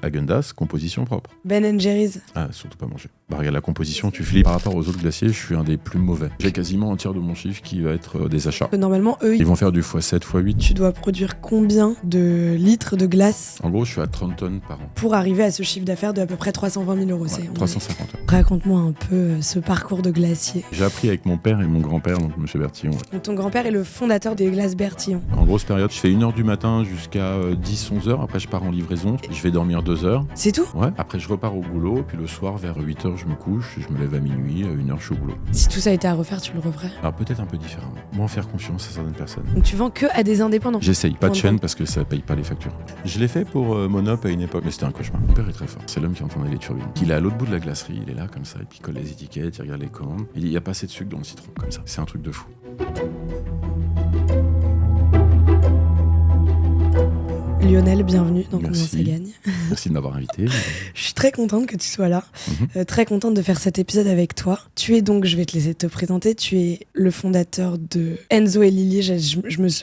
Häagen-Dazs, composition propre. Ben & Jerry's. Ah, surtout pas manger. Bah regarde la composition, tu flippes. Par rapport aux autres glaciers, je suis un des plus mauvais. J'ai quasiment un tiers de mon chiffre qui va être des achats. Normalement, eux, Ils vont faire du x7, x8. tu dois produire combien de litres de glace En gros, je suis à 30 tonnes par an. pour arriver à ce chiffre d'affaires de à peu près 320 000 euros. Ouais, 350. Raconte-moi un peu ce parcours de glacier. J'ai appris avec mon père et mon grand-père, donc Monsieur Bertillon. Ouais. Donc, ton grand-père est le fondateur des glaces Bertillon. En grosse période, je fais 1h du matin jusqu'à 10-11h. Après, je pars en livraison. Je vais dormir 2 heures. C'est tout? Ouais. Après, je repars au boulot. Puis le soir, vers 8h, je me couche. Je me lève à minuit. À 1h, je suis au boulot. Si tout ça était à refaire, tu le referais? Alors, peut-être un peu différemment. Moins faire confiance à certaines personnes. Donc tu vends que à des indépendants? J'essaye. Pas de chaîne parce que ça paye pas les factures. Je l'ai fait pour Monop à une époque, mais c'était un cauchemar. Mon père est très fort. C'est l'homme qui entendait les turbines. Il est à l'autre bout de la glacerie. Il est là, comme ça. Et puis il colle les étiquettes. Il regarde les commandes. Il dit, il n'y a pas assez de sucre dans le citron. Comme ça. C'est un truc de fou. Lionel, bienvenue dans Combien Merci. ça gagne. Merci de m'avoir invité. Je suis très contente que tu sois là, très contente de faire cet épisode avec toi. Tu es donc, je vais te laisser te présenter, tu es le fondateur de Enzo et Lily.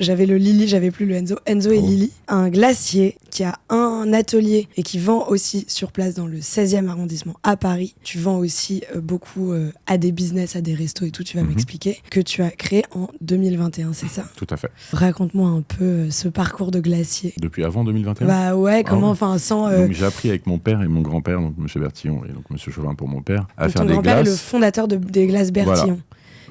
J'avais le Lily, j'avais plus le Enzo. Enzo et Lily, un glacier qui a un atelier et qui vend aussi sur place dans le 16e arrondissement à Paris. Tu vends aussi beaucoup à des business, à des restos et tout, tu vas m'expliquer, que tu as créé en 2021, c'est ça? Tout à fait. Raconte-moi un peu ce parcours de glacier. Depuis avant 2021. Bah ouais, comment, enfin, sans... Donc j'ai appris avec mon père et mon grand-père, donc Monsieur Bertillon et donc Monsieur Chauvin pour mon père, à donc faire ton des grand-père est le glaces. fondateur des glaces Bertillon,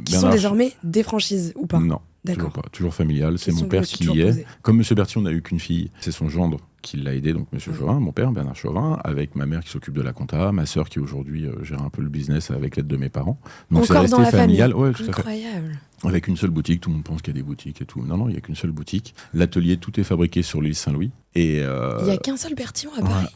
qui sont Bernard désormais des franchises, ou pas? Non, D'accord. toujours pas. Toujours familial. C'est Question mon que je père me suis qui toujours y est. posée. Comme Monsieur Bertillon n'a eu qu'une fille, c'est son gendre qui l'a aidé, donc Monsieur Chauvin, mon père, Bernard Chauvin, avec ma mère qui s'occupe de la compta, ma sœur qui aujourd'hui gère un peu le business avec l'aide de mes parents. Donc c'est Encore resté dans la familial. famille. Ouais, tout à fait. Incroyable. Avec une seule boutique, tout le monde pense qu'il y a des boutiques et tout. Non, non, il n'y a qu'une seule boutique. L'atelier, tout est fabriqué sur l'île Saint-Louis. Et Il n'y a qu'un seul Bertillon à Paris,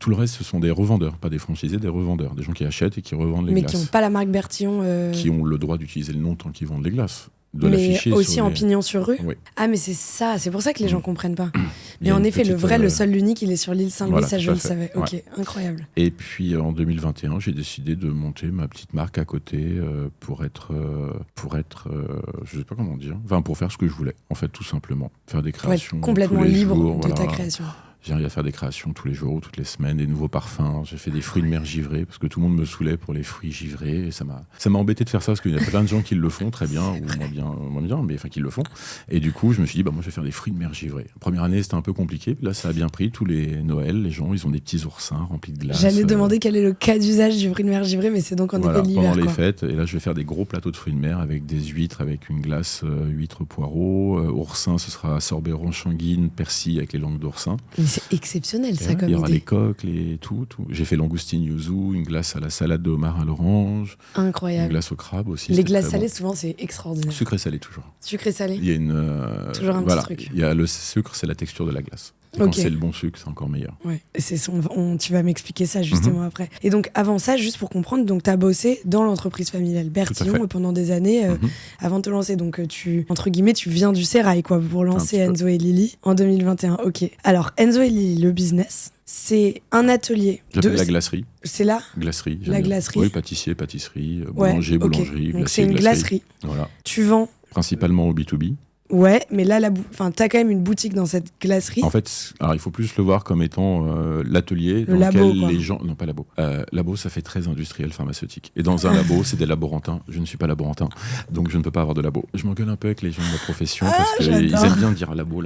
tout le reste, ce sont des revendeurs, pas des franchisés, des revendeurs, des gens qui achètent et qui revendent les mais glaces. qui n'ont pas la marque Bertillon. Qui ont le droit d'utiliser le nom tant qu'ils vendent les glaces. De Mais l'afficher aussi sur en les- pignon sur rue. Oui. Ah, mais c'est ça, c'est pour ça que les gens comprennent pas. Il y Mais a en une effet, le petite, vrai, le seul, l'unique, il est sur l'île Saint-Louis, voilà, ça tout je à le fait. savais. Ok, Ouais. incroyable. Et puis en 2021, j'ai décidé de monter ma petite marque à côté pour être, je sais pas comment dire, enfin pour faire ce que je voulais, en fait, tout simplement. Faire des Pour être créations complètement tous les libre jours, de ta voilà. création. J'arrive à faire des créations tous les jours ou toutes les semaines, des nouveaux parfums. J'ai fait des fruits de mer givrés parce que tout le monde me saoulait pour les fruits givrés. Et ça m'a embêté de faire ça parce qu'il y a plein de gens qui le font très bien ou moins bien, mais enfin qui le font. Et du coup, je me suis dit, bah moi, je vais faire des fruits de mer givrés. La première année, c'était un peu compliqué. Puis là, ça a bien pris. Tous les Noëls, les gens, ils ont des petits oursins remplis de glace. J'allais demander quel est le cas d'usage du fruit de mer givré, mais c'est donc en Voilà, effet l'hiver. pendant les quoi. fêtes. Et là, je vais faire des gros plateaux de fruits de mer avec des huîtres, avec une glace huîtres poireaux. Oursin, ce sera sorbet orange-sanguine, persil avec les langues d'oursin. Mais c'est exceptionnel, ça, Ouais, comme il y aura idée. les coques, tout. J'ai fait langoustine yuzu, une glace à la salade de homard à l'orange, une Incroyable. glace au crabe aussi. Les c'était glaces très salées, bon. souvent, c'est extraordinaire. Sucré salé toujours. Sucré salé. Il y a une Toujours un petit voilà, truc. il y a le sucre, c'est la texture de la glace. Et Ok. quand c'est le bon sucre, c'est encore meilleur. Ouais, et tu vas m'expliquer ça justement après. Et donc avant ça, juste pour comprendre, donc tu as bossé dans l'entreprise familiale Bertillon fait. pendant des années avant de te lancer. Donc entre guillemets, tu viens du sérail quoi pour lancer petit peu. Enzo et Lily en 2021. Ok. Alors Enzo et Lily, le business, c'est un atelier. J'appelle la glacerie. C'est là. Glacerie. La j'aime bien. glacerie. Oui, pâtissier, pâtisserie, Ouais, boulanger, ok. boulangerie, Donc glacier, c'est une glacerie. Voilà. Tu vends. Principalement au B2B. Ouais, mais là, t'as quand même une boutique dans cette glacerie. En fait, alors il faut plus le voir comme étant l'atelier Le dans labo, lequel quoi. les gens... Non, pas labo. Labo, ça fait très industriel pharmaceutique. Et dans un labo, c'est des laborantins. Je ne suis pas laborantin, donc je ne peux pas avoir de labo. Je m'engueule un peu avec les gens de la profession parce qu'ils j'adore. aiment bien dire labo.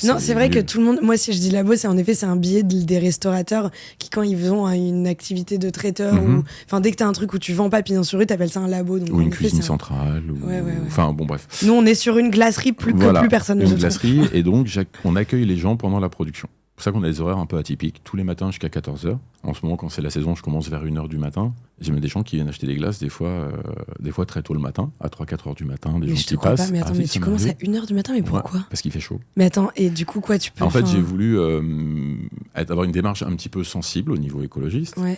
Non, c'est vrai que nul. tout le monde. Moi, si je dis labo, c'est en effet c'est un billet des restaurateurs qui, quand ils ont une activité de traiteur ou, enfin, dès que t'as un truc où tu vends pas pignon sur rue, t'appelles ça un labo. Donc Ou en une effet, cuisine c'est un- centrale. Ouais. Enfin, bon, bref. Nous, on est sur une glacerie plus Voilà, que plus personne ne se une trompe. glacerie, et donc on accueille les gens pendant la production. C'est pour ça qu'on a des horaires un peu atypiques. Tous les matins jusqu'à 14h. En ce moment, quand c'est la saison, je commence vers 1h du matin. J'ai même des gens qui viennent acheter des glaces, des fois très tôt le matin, à 3-4h du matin, des Mais gens je te qui crois passent. pas. Mais attends, Ah, mais si, tu ça commences à m'arrive. 1h du matin, mais pourquoi Ouais, parce qu'il fait chaud. Mais attends, et du coup, quoi, tu peux. En fait, enfin, j'ai voulu avoir une démarche un petit peu sensible au niveau écologique. Ouais,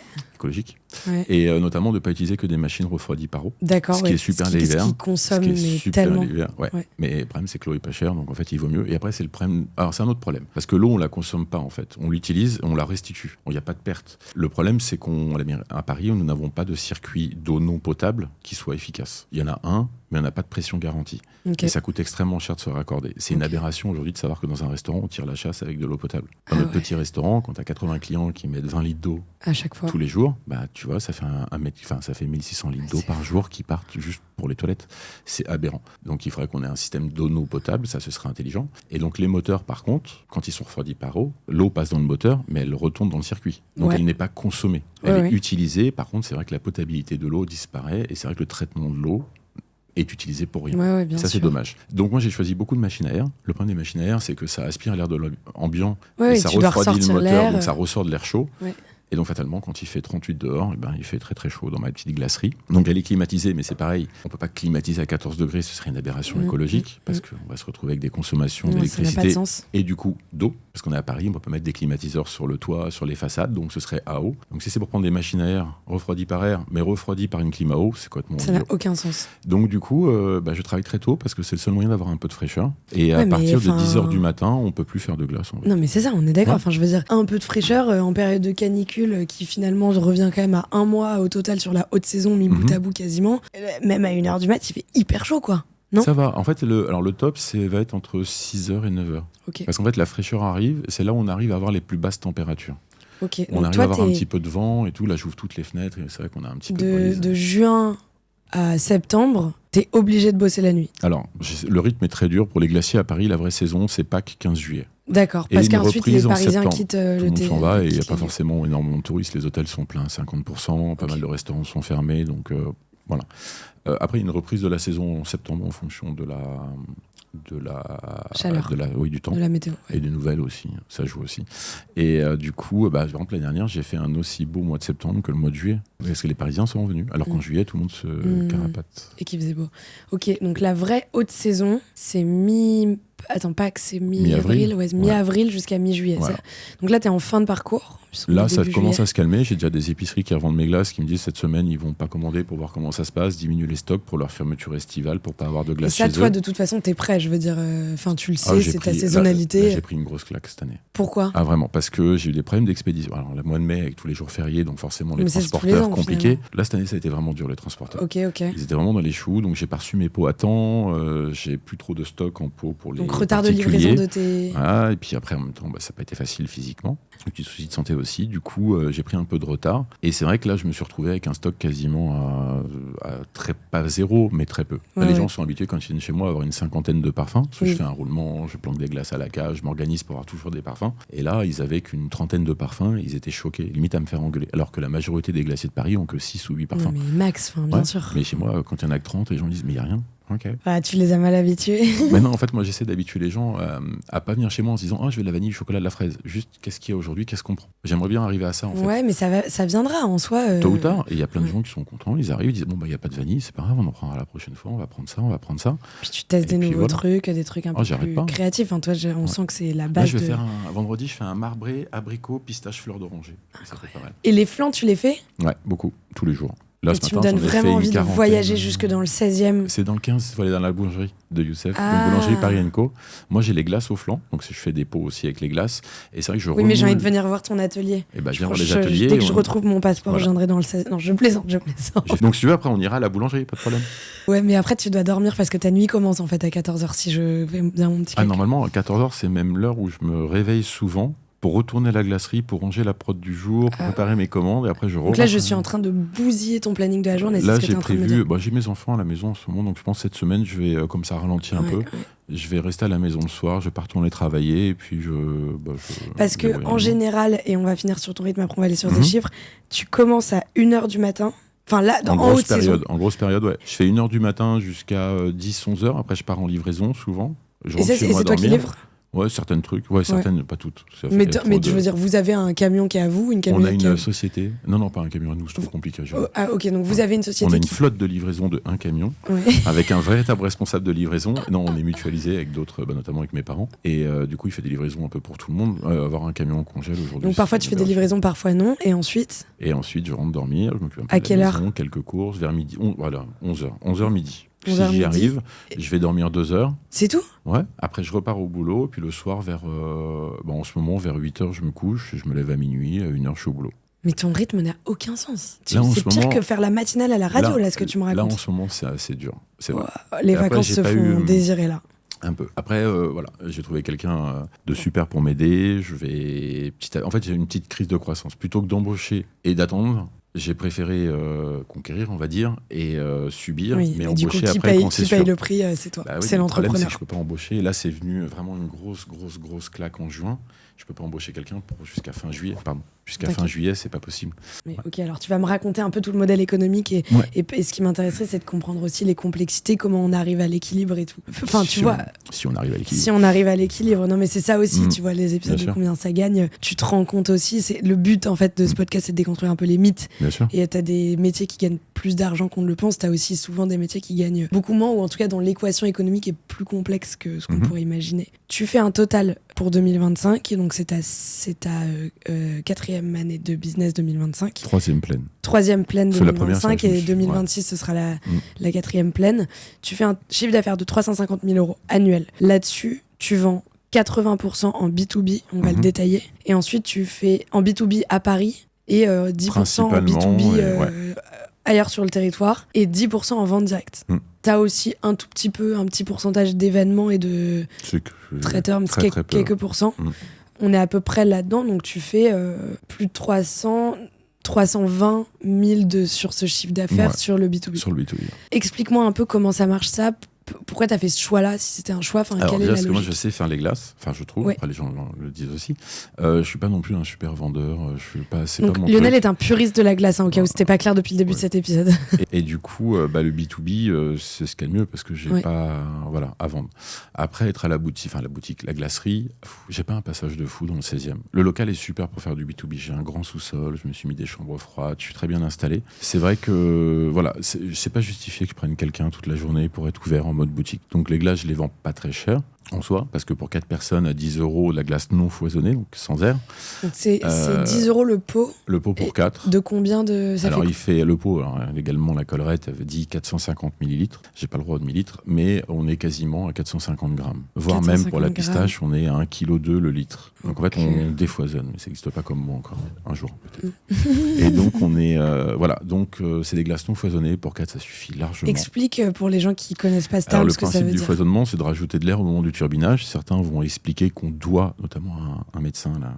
Et notamment de ne pas utiliser que des machines refroidies par eau. d'accord. Ce qui est super ce qui l'hiver. consomme, Ce qui est mais super tellement. l'hiver, ouais. Ouais. Mais le problème, c'est que l'eau est pas chère, donc en fait, il vaut mieux. Et après, c'est le problème. Alors, c'est un autre problème. Parce que l'eau, on la consomme pas, en fait. On l'utilise, on la restitue. Il n'y a pas de perte. Le problème, c'est qu'à Paris, nous n'avons pas de circuit d'eau non potable qui soit efficace. Il y en a un, mais on n'a pas de pression garantie. Okay. Et ça coûte extrêmement cher de se raccorder. C'est une aberration aujourd'hui de savoir que dans un restaurant, on tire la chasse avec de l'eau potable. Dans notre petit restaurant, quand tu as 80 clients qui mettent 20 litres d'eau à chaque fois tous les jours, bah, tu vois, ça fait ça fait 1600 litres d'eau par jour qui partent juste pour les toilettes. C'est aberrant. Donc il faudrait qu'on ait un système d'eau non potable, ça ce serait intelligent. Et donc les moteurs, par contre, quand ils sont refroidis par eau, l'eau passe dans le moteur, mais elle retourne dans le circuit. Donc elle n'est pas consommée. Elle est utilisée. Par contre, c'est vrai que la potabilité de l'eau disparaît et c'est vrai que le traitement de l'eau est utilisé pour rien. Ça, c'est dommage. Donc moi, j'ai choisi beaucoup de machines à air. Le problème des machines à air, c'est que ça aspire l'air de l'ambiant et ça refroidit le moteur, donc ça ressort de l'air chaud. Et donc, fatalement, quand il fait 38 dehors, il fait très très chaud dans ma petite glacerie. Donc, elle est climatisée, mais c'est pareil. On ne peut pas climatiser à 14 degrés, ce serait une aberration écologique, parce qu'on va se retrouver avec des consommations d'électricité et du coup d'eau. Parce qu'on est à Paris, on ne peut pas mettre des climatiseurs sur le toit, sur les façades, donc ce serait à eau. Donc, si c'est pour prendre des machines à air refroidies par air, mais refroidies par une clim à eau, c'est complètement ça n'a aucun sens. Donc, du coup, je travaille très tôt, parce que c'est le seul moyen d'avoir un peu de fraîcheur. Et à partir de 10h du matin, on ne peut plus faire de glace. Non, mais c'est ça, on est d'accord. Enfin, je veux dire, un peu de fraîcheur en période de canicule qui finalement revient quand même à un mois au total sur la haute saison, mis bout à bout quasiment. Même à 1h du mat, il fait hyper chaud, quoi. Non, ça va. En fait, le top, va être entre 6h et 9h. Okay. Parce qu'en fait, la fraîcheur arrive, c'est là où on arrive à avoir les plus basses températures. Okay. On arrive à avoir un petit peu de vent et tout. Là, j'ouvre toutes les fenêtres et c'est vrai qu'on a un petit peu de brise. De juin à septembre, t'es obligé de bosser la nuit. Alors, le rythme est très dur. Pour les glaciers à Paris, la vraie saison, c'est Pâques 15 juillet. D'accord, parce qu'ensuite les Parisiens quittent le Tout le monde s'en va et il n'y a pas forcément énormément de touristes. Les hôtels sont pleins à 50%, pas mal de restaurants sont fermés. Donc voilà. Après, il y a une reprise de la saison en septembre en fonction de la chaleur, du temps, de la météo, et des nouvelles aussi, ça joue aussi. Et du coup, par exemple, l'année dernière, j'ai fait un aussi beau mois de septembre que le mois de juillet, parce que les Parisiens sont venus, alors qu'en juillet, tout le monde se carapate. Et qu'il faisait beau. Ok, donc la vraie haute saison, c'est Pâques, c'est mi-avril, mi-avril jusqu'à mi-juillet. Ouais. Donc là, t'es en fin de parcours. Là, ça commence à se calmer. J'ai déjà des épiceries qui revendent mes glaces qui me disent cette semaine, ils vont pas commander pour voir comment ça se passe, diminuer les stocks pour leur fermeture estivale, pour pas avoir de glace chez eux. Et ça, toi, de toute façon, t'es prêt, je veux dire. Enfin, tu le sais, c'est ta saisonnalité. Là, j'ai pris une grosse claque cette année. Pourquoi ? Ah, vraiment, parce que j'ai eu des problèmes d'expédition. Alors, le mois de mai, avec tous les jours fériés, donc forcément, les transporteurs compliqués. Finalement. Là, cette année, ça a été vraiment dur, les transporteurs. Ok. Ils étaient vraiment dans les choux, donc j'ai pas reçu mes pots à temps, j'ai plus trop de stock en pots pour les donc, retard de livraison de tes... Ah, et puis après, en même temps, ça n'a pas été facile physiquement. Un petit souci de santé aussi. Du coup, j'ai pris un peu de retard. Et c'est vrai que là, je me suis retrouvé avec un stock quasiment pas zéro, mais très peu. Là, les gens sont habitués, quand ils viennent chez moi, à avoir une cinquantaine de parfums. Parce que je fais un roulement, je planque des glaces à la cage, je m'organise pour avoir toujours des parfums. Et là, ils avaient qu'une trentaine de parfums. Ils étaient choqués, limite à me faire engueuler. Alors que la majorité des glaciers de Paris ont que 6 ou 8 parfums. Non, mais max, bien sûr. Mais chez moi, quand il y en a que 30, les gens disent, mais il n'y a rien. Okay. Ah, tu les as mal habitués. Mais non, en fait, moi, j'essaie d'habituer les gens à pas venir chez moi en se disant je veux de la vanille, du chocolat, de la fraise. Juste, qu'est-ce qu'il y a aujourd'hui, qu'est-ce qu'on prend. J'aimerais bien arriver à ça, en fait. Ouais, mais ça viendra en soi. Tôt ou tard. Et il y a plein de gens qui sont contents. Ils arrivent, ils disent il n'y a pas de vanille, c'est pas grave, on en prendra la prochaine fois, on va prendre ça. Puis tu testes des nouveaux trucs, des trucs un peu plus créatifs. Toi, on sent que c'est la base. Là, vendredi, je fais un marbré, abricot, pistache, fleur d'oranger. Ça fait pas mal. Et les flancs, tu les fais ? Ouais, beaucoup, tous les jours. Là, tu me donnes vraiment envie de voyager jusque dans le 16e. C'est dans le 15, il faut aller dans la boulangerie de Youssef, la boulangerie Paris & Co. Moi, j'ai les glaces au flanc, donc je fais des pots aussi avec les glaces. Et c'est vrai que je mais j'ai envie de venir voir ton atelier. Et viens voir les ateliers. Dès que je retrouve mon passeport, je viendrai dans le 16e. Non, je plaisante. Donc, si tu veux, après, on ira à la boulangerie, pas de problème. Ouais, mais après, tu dois dormir parce que ta nuit commence en fait à 14h si je vais bien mon petit calcul. Normalement, à 14h, c'est même l'heure où je me réveille souvent pour retourner à la glacerie, pour ranger la prod du jour, pour préparer mes commandes, et après je rentre. Donc là, je suis en train de bousiller ton planning de la journée. Là, j'ai prévu. J'ai mes enfants à la maison en ce moment, donc je pense que cette semaine, je vais, comme ça ralentit un peu, je vais rester à la maison le soir, je vais pas retourner travailler, et puis Parce que en général, et on va finir sur ton rythme, après on va aller sur des chiffres, tu commences à 1h du matin. Enfin là, en haute saison. En grosse période, ouais. Je fais 1h du matin jusqu'à 10-11h, après je pars en livraison souvent. Et c'est toi qui livres ? Ouais, certains trucs. Certaines, pas toutes. Mais je veux dire, vous avez un camion qui est à vous, une camionnette. On a une société. Non, pas un camion à nous, c'est trop compliqué à gérer. Ok, donc vous avez une société. On a une flotte de livraison de un camion, avec un véritable responsable de livraison. Non, on est mutualisé avec d'autres, notamment avec mes parents. Et du coup, il fait des livraisons un peu pour tout le monde. Avoir un camion en congèle aujourd'hui. Donc parfois, tu fais des livraisons, parfois non. Et ensuite, je rentre dormir. Je m'occupe un peu de la maison, quelques courses, vers midi. 11h. 11h midi. Si j'y arrive, je vais dormir 2 heures. C'est tout ? Ouais. Après, je repars au boulot. Puis le soir, en ce moment, vers 8h, je me couche. Je me lève à minuit. À 1h, je suis au boulot. Mais ton rythme n'a aucun sens. Là, en C'est ce pire moment- que faire la matinale à la radio, là, ce que tu me Là, en racontes. ce moment, c'est assez dur. C'est vrai. Ouah, les Et après, vacances j'ai se pas font eu, désirer, là. Un peu. Après, voilà, j'ai trouvé quelqu'un de super pour m'aider. En fait, j'ai une petite crise de croissance. Plutôt que d'embaucher et d'attendre, j'ai préféré conquérir, on va dire, et subir, Oui, mais et du coup, embaucher qui après paye, quand c'est qui paye sûr. le prix, c'est toi. Bah oui, C'est le problème, c'est que l'entrepreneur. je peux pas embaucher. Et là, c'est venu vraiment une grosse claque en juin. Je peux pas embaucher quelqu'un jusqu'à fin juillet. Pardon, jusqu'à fin T'inquiète. juillet, c'est pas possible. Mais, ok, alors tu vas me raconter un peu tout le modèle économique Ouais. et ce qui m'intéresserait, c'est de comprendre aussi les complexités, comment on arrive à l'équilibre et tout. Enfin, tu Si vois, si on arrive à l'équilibre. si on arrive à l'équilibre, non mais c'est ça aussi, Mm. tu vois, les épisodes Bien de sûr. combien ça gagne, tu te rends compte aussi, c'est le but en fait de ce podcast, c'est de déconstruire un peu les mythes. Bien sûr. Et t'as des métiers qui gagnent plus d'argent qu'on ne le pense, t'as aussi souvent des métiers qui gagnent beaucoup moins, ou en tout cas dont l'équation économique est plus complexe que ce qu'on Mhm. pourrait imaginer. Tu fais un total pour 2025, et donc c'est ta 4e année de business 2025. Troisième pleine. 3e pleine C'est la première, 2025 ça, je me et suis- 2026 ce sera la Mm. 4e pleine. Tu fais un chiffre d'affaires de 350 000 € annuel. Là-dessus, tu vends 80% en B2B, on va le Mhm. détailler. Et ensuite, tu fais en B2B à Paris et 10% en Principalement, B2B ouais. ailleurs sur le territoire et 10% en vente directe. Mm. Tu as aussi un petit pourcentage d'événements et de C'est que- traiteurs, mais très, c'est très peu. quelques pourcents. Mm. On est à peu près là-dedans, donc tu fais plus de 320 000 sur ce chiffre d'affaires Ouais. sur le B2B. Sur le B2B. Explique-moi un peu comment ça marche ça. Pourquoi tu as fait ce choix-là, si c'était un choix, enfin, Alors quelle est déjà, la parce que moi, je logique? sais faire les glaces. Enfin, je trouve. Ouais. Après, les gens le disent aussi. Je suis pas non plus un super vendeur. Je suis pas. C'est Donc pas mon Lionel truc. est un puriste de la glace, hein, au cas où c'était pas clair depuis le début de Ouais. cet épisode. Et du coup, le B2B, c'est ce qu'il y a de mieux parce que j'ai Ouais. pas, voilà, à vendre. Après, être à la boutique, la glacerie, j'ai pas un passage de fou dans le 16e. Le local est super pour faire du B2B. J'ai un grand sous-sol, je me suis mis des chambres froides, je suis très bien installé. C'est vrai que, voilà, c'est pas justifié que je prenne quelqu'un toute la journée pour être ouvert en mode boutique. Donc les glaces, je les vends pas très cher en soi, parce que pour 4 personnes à 10 €, la glace non foisonnée, donc sans air. Donc c'est 10 € le pot. Le pot pour Et 4. De combien de. Ça Alors, fait il fait le pot, alors, légalement, la collerette dit 450 millilitres. J'ai pas le droit de millilitres, mais on est quasiment à 450 grammes. Voire même pour la 450 pistache, on est à 1,2 kg le litre. Donc, en fait, Ok. on défoisonne, mais ça n'existe pas comme moi encore. Un jour, peut-être. Et donc, on est. Voilà. Donc, c'est des glaces non foisonnées. Pour 4, ça suffit largement. Explique pour les gens qui connaissent pas ce Alors, terme le ce que ça principe veut du dire. foisonnement, c'est de rajouter de l'air au moment du turbinage. Certains vont expliquer qu'on doit, notamment un médecin là,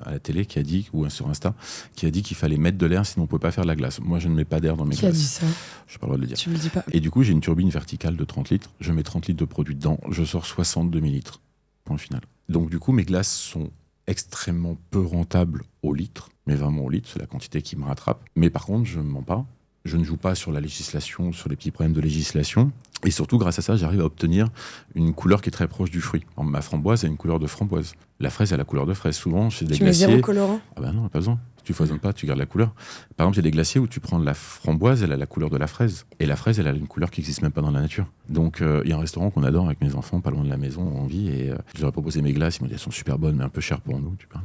à la télé qui a dit, ou sur Insta, qui a dit qu'il fallait mettre de l'air sinon on ne peut pas faire de la glace. Moi, je ne mets pas d'air dans mes Qui a dit glaces. ça? Je n'ai pas le droit de le dire. Tu me le dis pas. Et du coup, j'ai une turbine verticale de 30 litres. Je mets 30 litres de produit dedans. Je sors 60 demi-litres. Point final. Donc, du coup, mes glaces sont extrêmement peu rentables au litre. Mais vraiment au litre, c'est la quantité qui me rattrape. Mais par contre, je ne mens pas. Je ne joue pas sur la législation, sur les petits problèmes de législation. Et surtout, grâce à ça, j'arrive à obtenir une couleur qui est très proche du fruit. Ma framboise a une couleur de framboise. La fraise a la couleur de fraise. Souvent, chez des Tu mets glaciers... 0 colorant? Ah ben non, pas besoin. Si tu foisonnes pas, tu gardes la couleur. Par exemple, il y a des glaciers où tu prends la framboise, elle a la couleur de la fraise. Et la fraise, elle a une couleur qui n'existe même pas dans la nature. Donc, il y a un restaurant qu'on adore avec mes enfants, pas loin de la maison, on vit. Et je leur ai proposé mes glaces. Ils m'ont dit, elles sont super bonnes, mais un peu chères pour nous, tu parles.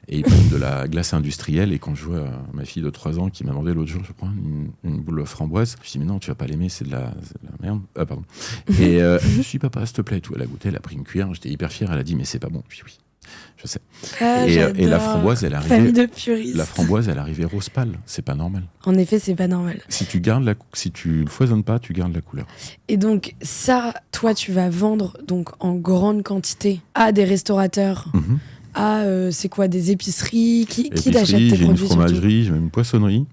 Et ils prennent de la glace industrielle. Et quand je vois ma fille de 3 ans qui m'a demandé l'autre jour, je prends une boule de framboise. Je dis, mais non, tu vas pas l'aimer, c'est de la merde. Ah, pardon. Et je suis papa, s'il te plaît. Et tout. Elle a goûté, elle a pris une cuillère. J'étais hyper fier. Elle a dit, mais c'est pas bon. Je dis, oui. Je sais. Ah, Et la j'adore. framboise, elle Famille arrivait. de puristes. La framboise, elle arrivait rose pâle. C'est pas normal. En effet, c'est pas normal. Si tu le foisonnes pas, tu gardes la couleur. Et donc ça, toi, tu vas vendre donc en grande quantité à des restaurateurs, à c'est quoi, des épiceries, qui Épicerie, t'achète tes j'ai une produits surtout? fromagerie, j'ai même une poissonnerie,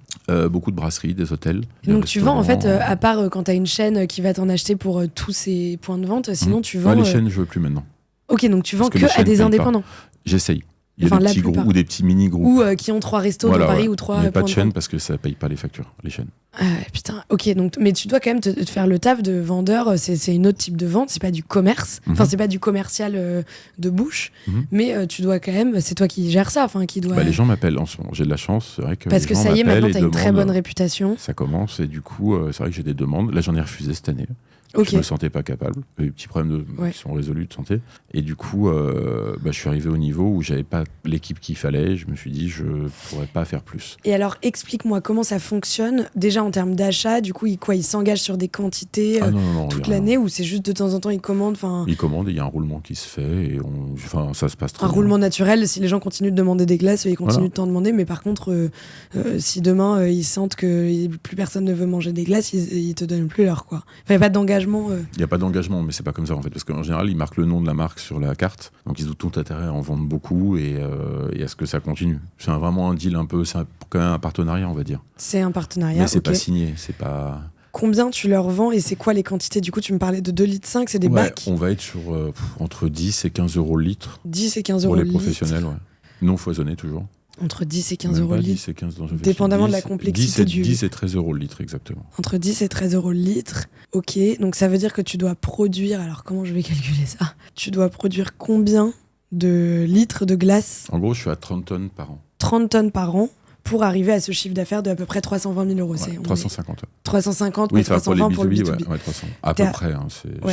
beaucoup de brasseries, des hôtels. des Donc tu vends en fait, restaurants. à part quand t'as une chaîne qui va t'en acheter pour tous ces points de vente, sinon tu vends. Ouais, les chaînes, je veux plus maintenant. Ok, donc tu vends Parce que que les à chaînes des payent indépendants J'essaye. Il y a Enfin, des la petits plupart. groupes ou des petits mini-groupes. ou qui ont 3 restos Voilà, dans Paris ouais. ou 3 Mais pas points de de chaîne vente. parce que ça paye pas les factures, les chaînes. Ah, putain, ok, donc mais tu dois quand même te faire le taf de vendeur. C'est une autre type de vente, c'est pas du commerce. Enfin, c'est pas du commercial de bouche, mais tu dois quand même. C'est toi qui gères ça, enfin qui doit. Les gens m'appellent en ce moment. J'ai de la chance, c'est vrai que Parce les que gens ça y est, m'appellent maintenant et t'as une très demandent. bonne réputation. Ça commence et du coup, c'est vrai que j'ai des demandes. Là, j'en ai refusé cette année. Ok. Je me sentais pas capable. Les petits problèmes qui sont résolus de santé. Et du coup, je suis arrivé au niveau où j'avais pas l'équipe qu'il fallait. Je me suis dit, je pourrais pas faire plus. Et alors, explique-moi comment ça fonctionne. Déjà en termes d'achat, du coup, il s'engage sur des quantités non, toute l'année ou c'est juste de temps en temps il commande. Il commande et il y a un roulement qui se fait et ça se passe très bien. Un roulement naturel. Si les gens continuent de demander des glaces, ils continuent de t'en demander. Mais par contre, si demain ils sentent que plus personne ne veut manger des glaces, ils te donnent plus leur quoi. Enfin, il n'y a pas d'engagement. Il n'y a pas d'engagement, mais c'est pas comme ça en fait, parce qu'en général ils marquent le nom de la marque sur la carte, donc ils ont tout intérêt à en vendre beaucoup et à ce que ça continue. C'est vraiment un deal un peu, c'est quand même un partenariat on va dire. C'est un partenariat. Mais c'est pas signé, c'est pas. Combien tu leur vends et c'est quoi les quantités? Du coup, tu me parlais de 2,5 litres, c'est des bacs? On va être sur entre 10 et 15 euros le litre. 10 et 15 euros le litre. Pour les professionnels, non foisonné toujours. Entre 10 et 15 euros le litre. 10 et 15 dépendamment de la complexité 10 et 13 euros le litre, exactement. Entre 10 et 13 euros le litre. Ok, donc ça veut dire que tu dois produire. Alors, comment je vais calculer ça? Tu dois produire combien de litres de glace? En gros, je suis à 30 tonnes par an. 30 tonnes par an pour arriver à ce chiffre d'affaires de à peu près 320 000 euros. Ouais, 350. 350 ou 320 pour le B2B. Ouais, 300. À peu près.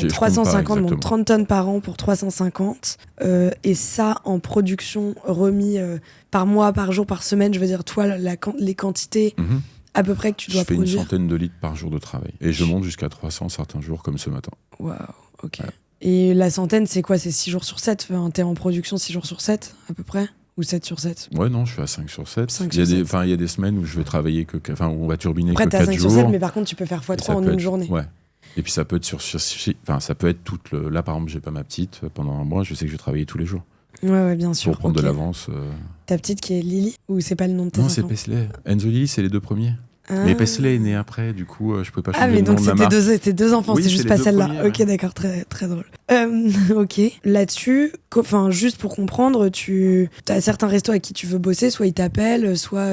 350, donc 30 tonnes par an pour 350. Et ça, en production remis par mois, par jour, par semaine, je veux dire, toi, les quantités à peu près que tu dois produire. Je fais une centaine de litres par jour de travail. Et je monte jusqu'à 300 certains jours, comme ce matin. Waouh, ok. Ouais. Et la centaine, c'est quoi? C'est 6 jours sur 7? T'es en production 6 jours sur 7, à peu près? Ou 7 sur 7? Ouais, non, je suis à 5 sur 7. 5 il sur 7. Y a des semaines où je vais travailler où on va turbiner après, que 4 jours. Après, t'as 5 sur 7, mais par contre, tu peux faire x3 en une journée. Ouais. Et puis ça peut être ça peut être là, par exemple, j'ai pas ma petite pendant un mois, je sais que je vais travailler tous les jours. Ouais, bien sûr. Pour prendre de l'avance. Ta petite qui est Lily? Ou c'est pas le nom de tes enfants? Non, c'est Paisley. Enzo Lily, c'est les deux premiers. Mais Paisley est né après, du coup, je pouvais pas changer mais le nom donc de la marque. c'était deux enfants, oui, c'est juste pas celle-là. Premiers, ok, d'accord, très, très drôle. Ok, là-dessus, juste pour comprendre, tu as certains restos à qui tu veux bosser, soit ils t'appellent, soit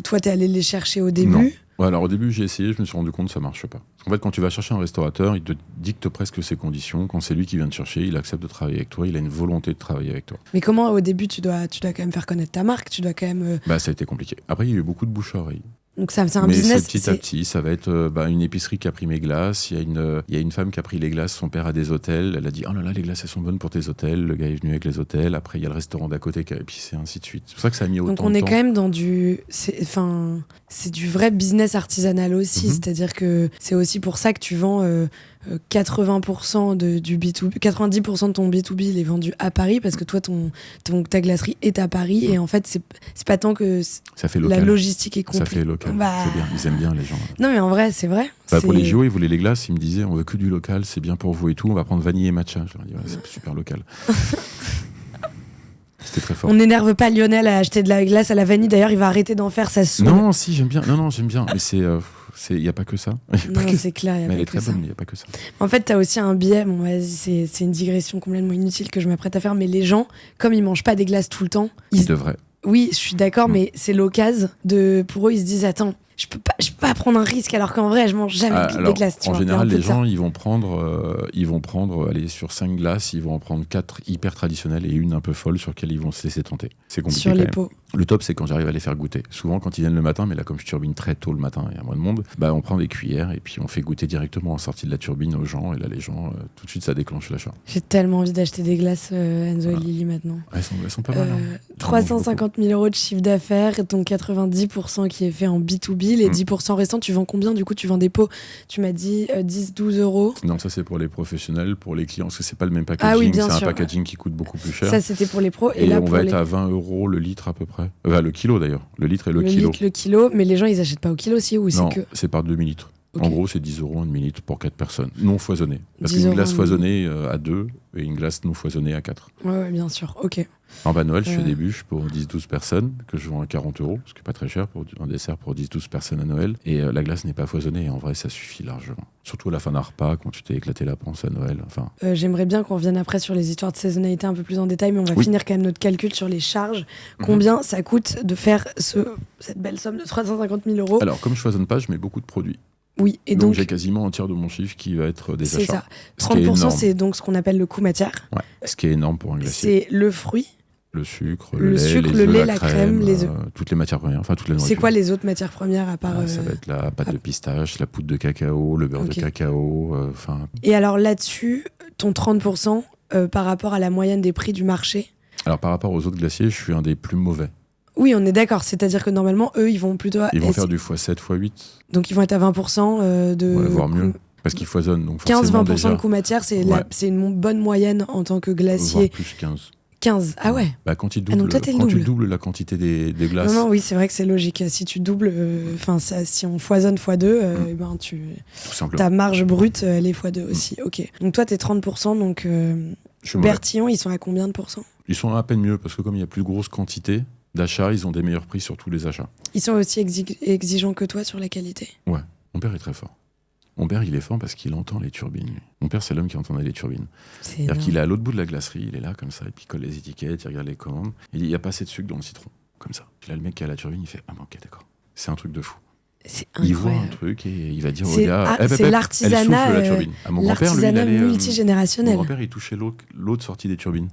toi t'es allé les chercher au début. Non. Ouais, alors au début j'ai essayé, je me suis rendu compte que ça marche pas. En fait, quand tu vas chercher un restaurateur, il te dicte presque ses conditions. Quand c'est lui qui vient te chercher, il accepte de travailler avec toi, il a une volonté de travailler avec toi. Mais comment au début tu dois quand même faire connaître ta marque, tu dois quand même. Ça a été compliqué. Après, il y a eu beaucoup de bouche à oreille. Donc c'est un mais business. Petit à petit, ça va être une épicerie qui a pris mes glaces. Il y a une femme qui a pris les glaces. Son père a des hôtels. Elle a dit oh là là, les glaces elles sont bonnes pour tes hôtels. Le gars est venu avec les hôtels. Après il y a le restaurant d'à côté et puis c'est ainsi de suite. C'est pour ça que ça a mis autant de temps. Donc on est quand même dans c'est du vrai business artisanal aussi. C'est-à-dire que c'est aussi pour ça que tu vends 80% du B2B, 90% de ton B2B il est vendu à Paris parce que toi ta glacerie est à Paris et en fait c'est pas tant que ça fait local. La logistique est compliquée. Ça fait local. C'est bien, ils aiment bien les gens. Non mais en vrai c'est vrai. Pour les JO ils voulaient les glaces, ils me disaient on veut que du local, c'est bien pour vous et tout, on va prendre vanille et matcha. Je leur dis c'est super local. C'était très fort. On n'énerve pas Lionel à acheter de la glace à la vanille. D'ailleurs, il va arrêter d'en faire, ça se saoule. Non, si, j'aime bien. Non, j'aime bien. Mais il n'y a pas que ça. Non, c'est clair. Mais elle est très bonne, mais il n'y a pas que ça. En fait, tu as aussi un biais. Bon, vas-y, c'est une digression complètement inutile que je m'apprête à faire. Mais les gens, comme ils mangent pas des glaces tout le temps. Ils devraient. Oui, je suis d'accord, mais c'est l'occasion pour eux, ils se disent attends, je peux pas prendre un risque alors qu'en vrai, je mange jamais des glaces. En général, les gens, ils vont prendre, aller sur 5 glaces, ils vont en prendre 4 hyper traditionnelles et une un peu folle sur laquelle ils vont se laisser tenter. C'est compliqué. Sur les pots. Le top, c'est quand j'arrive à les faire goûter. Souvent, quand ils viennent le matin, mais là, comme je turbine très tôt le matin, il y a moins de monde, on prend des cuillères et puis on fait goûter directement en sortie de la turbine aux gens. Et là, les gens, tout de suite, ça déclenche l'achat. J'ai tellement envie d'acheter des glaces Enzo et Lily maintenant. Elles sont pas mal. 350 000 euros de chiffre d'affaires, ton 90% qui est fait en B2B, les 10% restants, tu vends combien? Du coup, tu vends des pots, tu m'as dit 10-12 euros. Non, ça c'est pour les professionnels, pour les clients, parce que c'est pas le même packaging. Ah oui, bien c'est sûr. un packaging qui coûte beaucoup plus cher. Ça, c'était pour les pros. Et là, on va être à 20 euros le litre à peu près. Le kilo d'ailleurs. Le litre et le kilo. Le kilo, mais les gens, ils achètent pas au kilo aussi ou non, c'est que... c'est par demi-litre. Okay. En gros, c'est 10 euros un demi-litre pour 4 personnes. Non foisonnées. Parce 10 qu'une glace euros, foisonnée à 2 et une glace non foisonnée à 4. Ouais, bien sûr. Ok. En Noël, je fais des bûches pour 10-12 personnes que je vends à 40 euros, ce qui n'est pas très cher pour un dessert pour 10-12 personnes à Noël. Et la glace n'est pas foisonnée. Et en vrai, ça suffit largement. Surtout à la fin d'un repas, quand tu t'es éclaté la panse à Noël. Enfin. J'aimerais bien qu'on revienne après sur les histoires de saisonnalité un peu plus en détail, mais on va finir quand même notre calcul sur les charges. Combien ça coûte de faire cette belle somme de 350 000 euros? Alors, comme je foisonne pas, je mets beaucoup de produits. Oui, et donc j'ai quasiment un tiers de mon chiffre qui va être des achats. C'est ça. 30%, c'est donc ce qu'on appelle le coût matière. Ouais, ce qui est énorme pour un glacier. C'est le fruit. Le sucre, Le lait, sucre, les le œufs, lait, la crème, les œufs. toutes les matières premières, enfin toute la C'est nourriture. quoi les autres matières premières à part... Ça va être la pâte de pistache, la poudre de cacao, le beurre Ok. de cacao, enfin... Et alors là-dessus, ton 30% par rapport à la moyenne des prix du marché. Alors par rapport aux autres glaciers, je suis un des plus mauvais. Oui, on est d'accord. C'est-à-dire que normalement, eux, ils vont plutôt... Ils vont faire du x7, x8, Donc ils vont être à 20% de... voire mieux, coût- parce qu'ils foisonnent. Donc forcément 15-20% déjà, de coût matière, c'est Ouais. c'est une bonne moyenne en tant que voire glacier. plus 15. 15, ah ouais. Bah, quand tu Ah, donc toi, t'es le quand tu double. doubles la quantité des glaces, Non, oui, c'est vrai que c'est logique. Si tu doubles, enfin, si on foisonne x2, ben, tout simplement. ta marge brute, elle est x2 aussi. Ok. Donc toi, t'es 30%, donc Je suis mauvais. Bertillon, ils sont à combien de pourcents? Ils sont à peine mieux, parce que comme il y a plus grosse quantité d'achats, ils ont des meilleurs prix sur tous les achats. Ils sont aussi exigeants que toi sur la qualité. Mon père est très fort. Mon père, il est fort parce qu'il entend les turbines. lui. Mon père, c'est l'homme qui entendait les turbines. C'est C'est-à-dire énorme. qu'il est à l'autre bout de la glacerie, il est là comme ça, et puis il colle les étiquettes, il regarde les commandes. Il dit, il n'y a pas assez de sucre dans le citron, comme ça. Puis là, le mec qui est à la turbine, il fait, ah, ok, d'accord. C'est un truc de fou. C'est Il voit un incroyable. truc et il va dire au C'est- gars, c'est elle l'artisanat, souffle la turbine. Ah, mon grand-père, lui, il L'artisanat allait, mon multigénérationnel. grand-père, il touchait l'eau de sortie des turbines.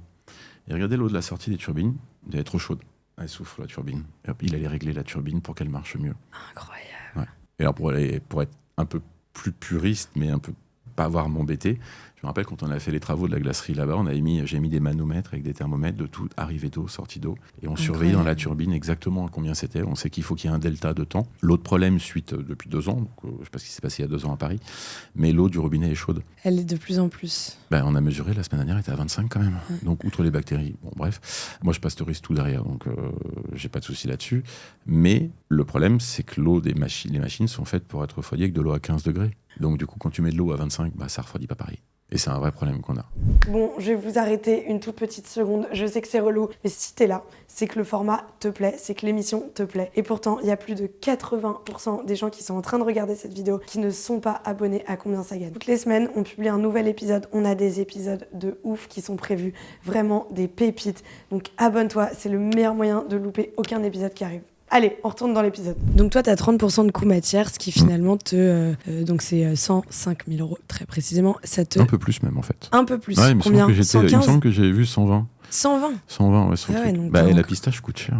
Il regardait l'eau de la sortie des turbines, elle est trop chaude. Elle souffle la turbine. Et hop, il allait régler la turbine pour qu'elle marche mieux. Incroyable. Et alors, pour être un peu plus puriste, mais un peu pas avoir m'embêter, je me rappelle quand on a fait les travaux de la glacerie là-bas, j'ai mis des manomètres avec des thermomètres de toute arrivée d'eau, sortie d'eau, et on surveillait dans la turbine exactement combien c'était. On sait qu'il faut qu'il y ait un delta de temps. L'autre problème, depuis 2 ans, donc, je ne sais pas ce qui s'est passé il y a 2 ans à Paris, mais l'eau du robinet est chaude. Elle est de plus en plus. Ben, on a mesuré la semaine dernière, elle était à 25 quand même. Ouais. Donc, outre les bactéries, bon, bref, moi je pasteurise tout derrière, donc j'ai pas de souci là-dessus. Mais le problème, c'est que les machines sont faites pour être refroidies avec de l'eau à 15 degrés. Donc, du coup, quand tu mets de l'eau à 25, bah, ça refroidit pas pareil. Et c'est un vrai problème qu'on a. Bon, je vais vous arrêter une toute petite seconde. Je sais que c'est relou, mais si t'es là, c'est que le format te plaît, c'est que l'émission te plaît. Et pourtant, il y a plus de 80% des gens qui sont en train de regarder cette vidéo qui ne sont pas abonnés à Combien ça gagne. Toutes les semaines, on publie un nouvel épisode. On a des épisodes de ouf qui sont prévus. Vraiment des pépites. Donc abonne-toi, c'est le meilleur moyen de louper aucun épisode qui arrive. Allez, on retourne dans l'épisode. Donc toi, tu as 30% de coût matière, ce qui finalement donc c'est 105 000 euros, très précisément. Ça te... Un peu plus même, en fait. Un peu plus. Ouais, il me Combien? semble 115? que j'ai vu 120. 120. 120, ouais, sur le Ah ouais, truc. donc Bah, t'as et la encore- pistache coûte cher.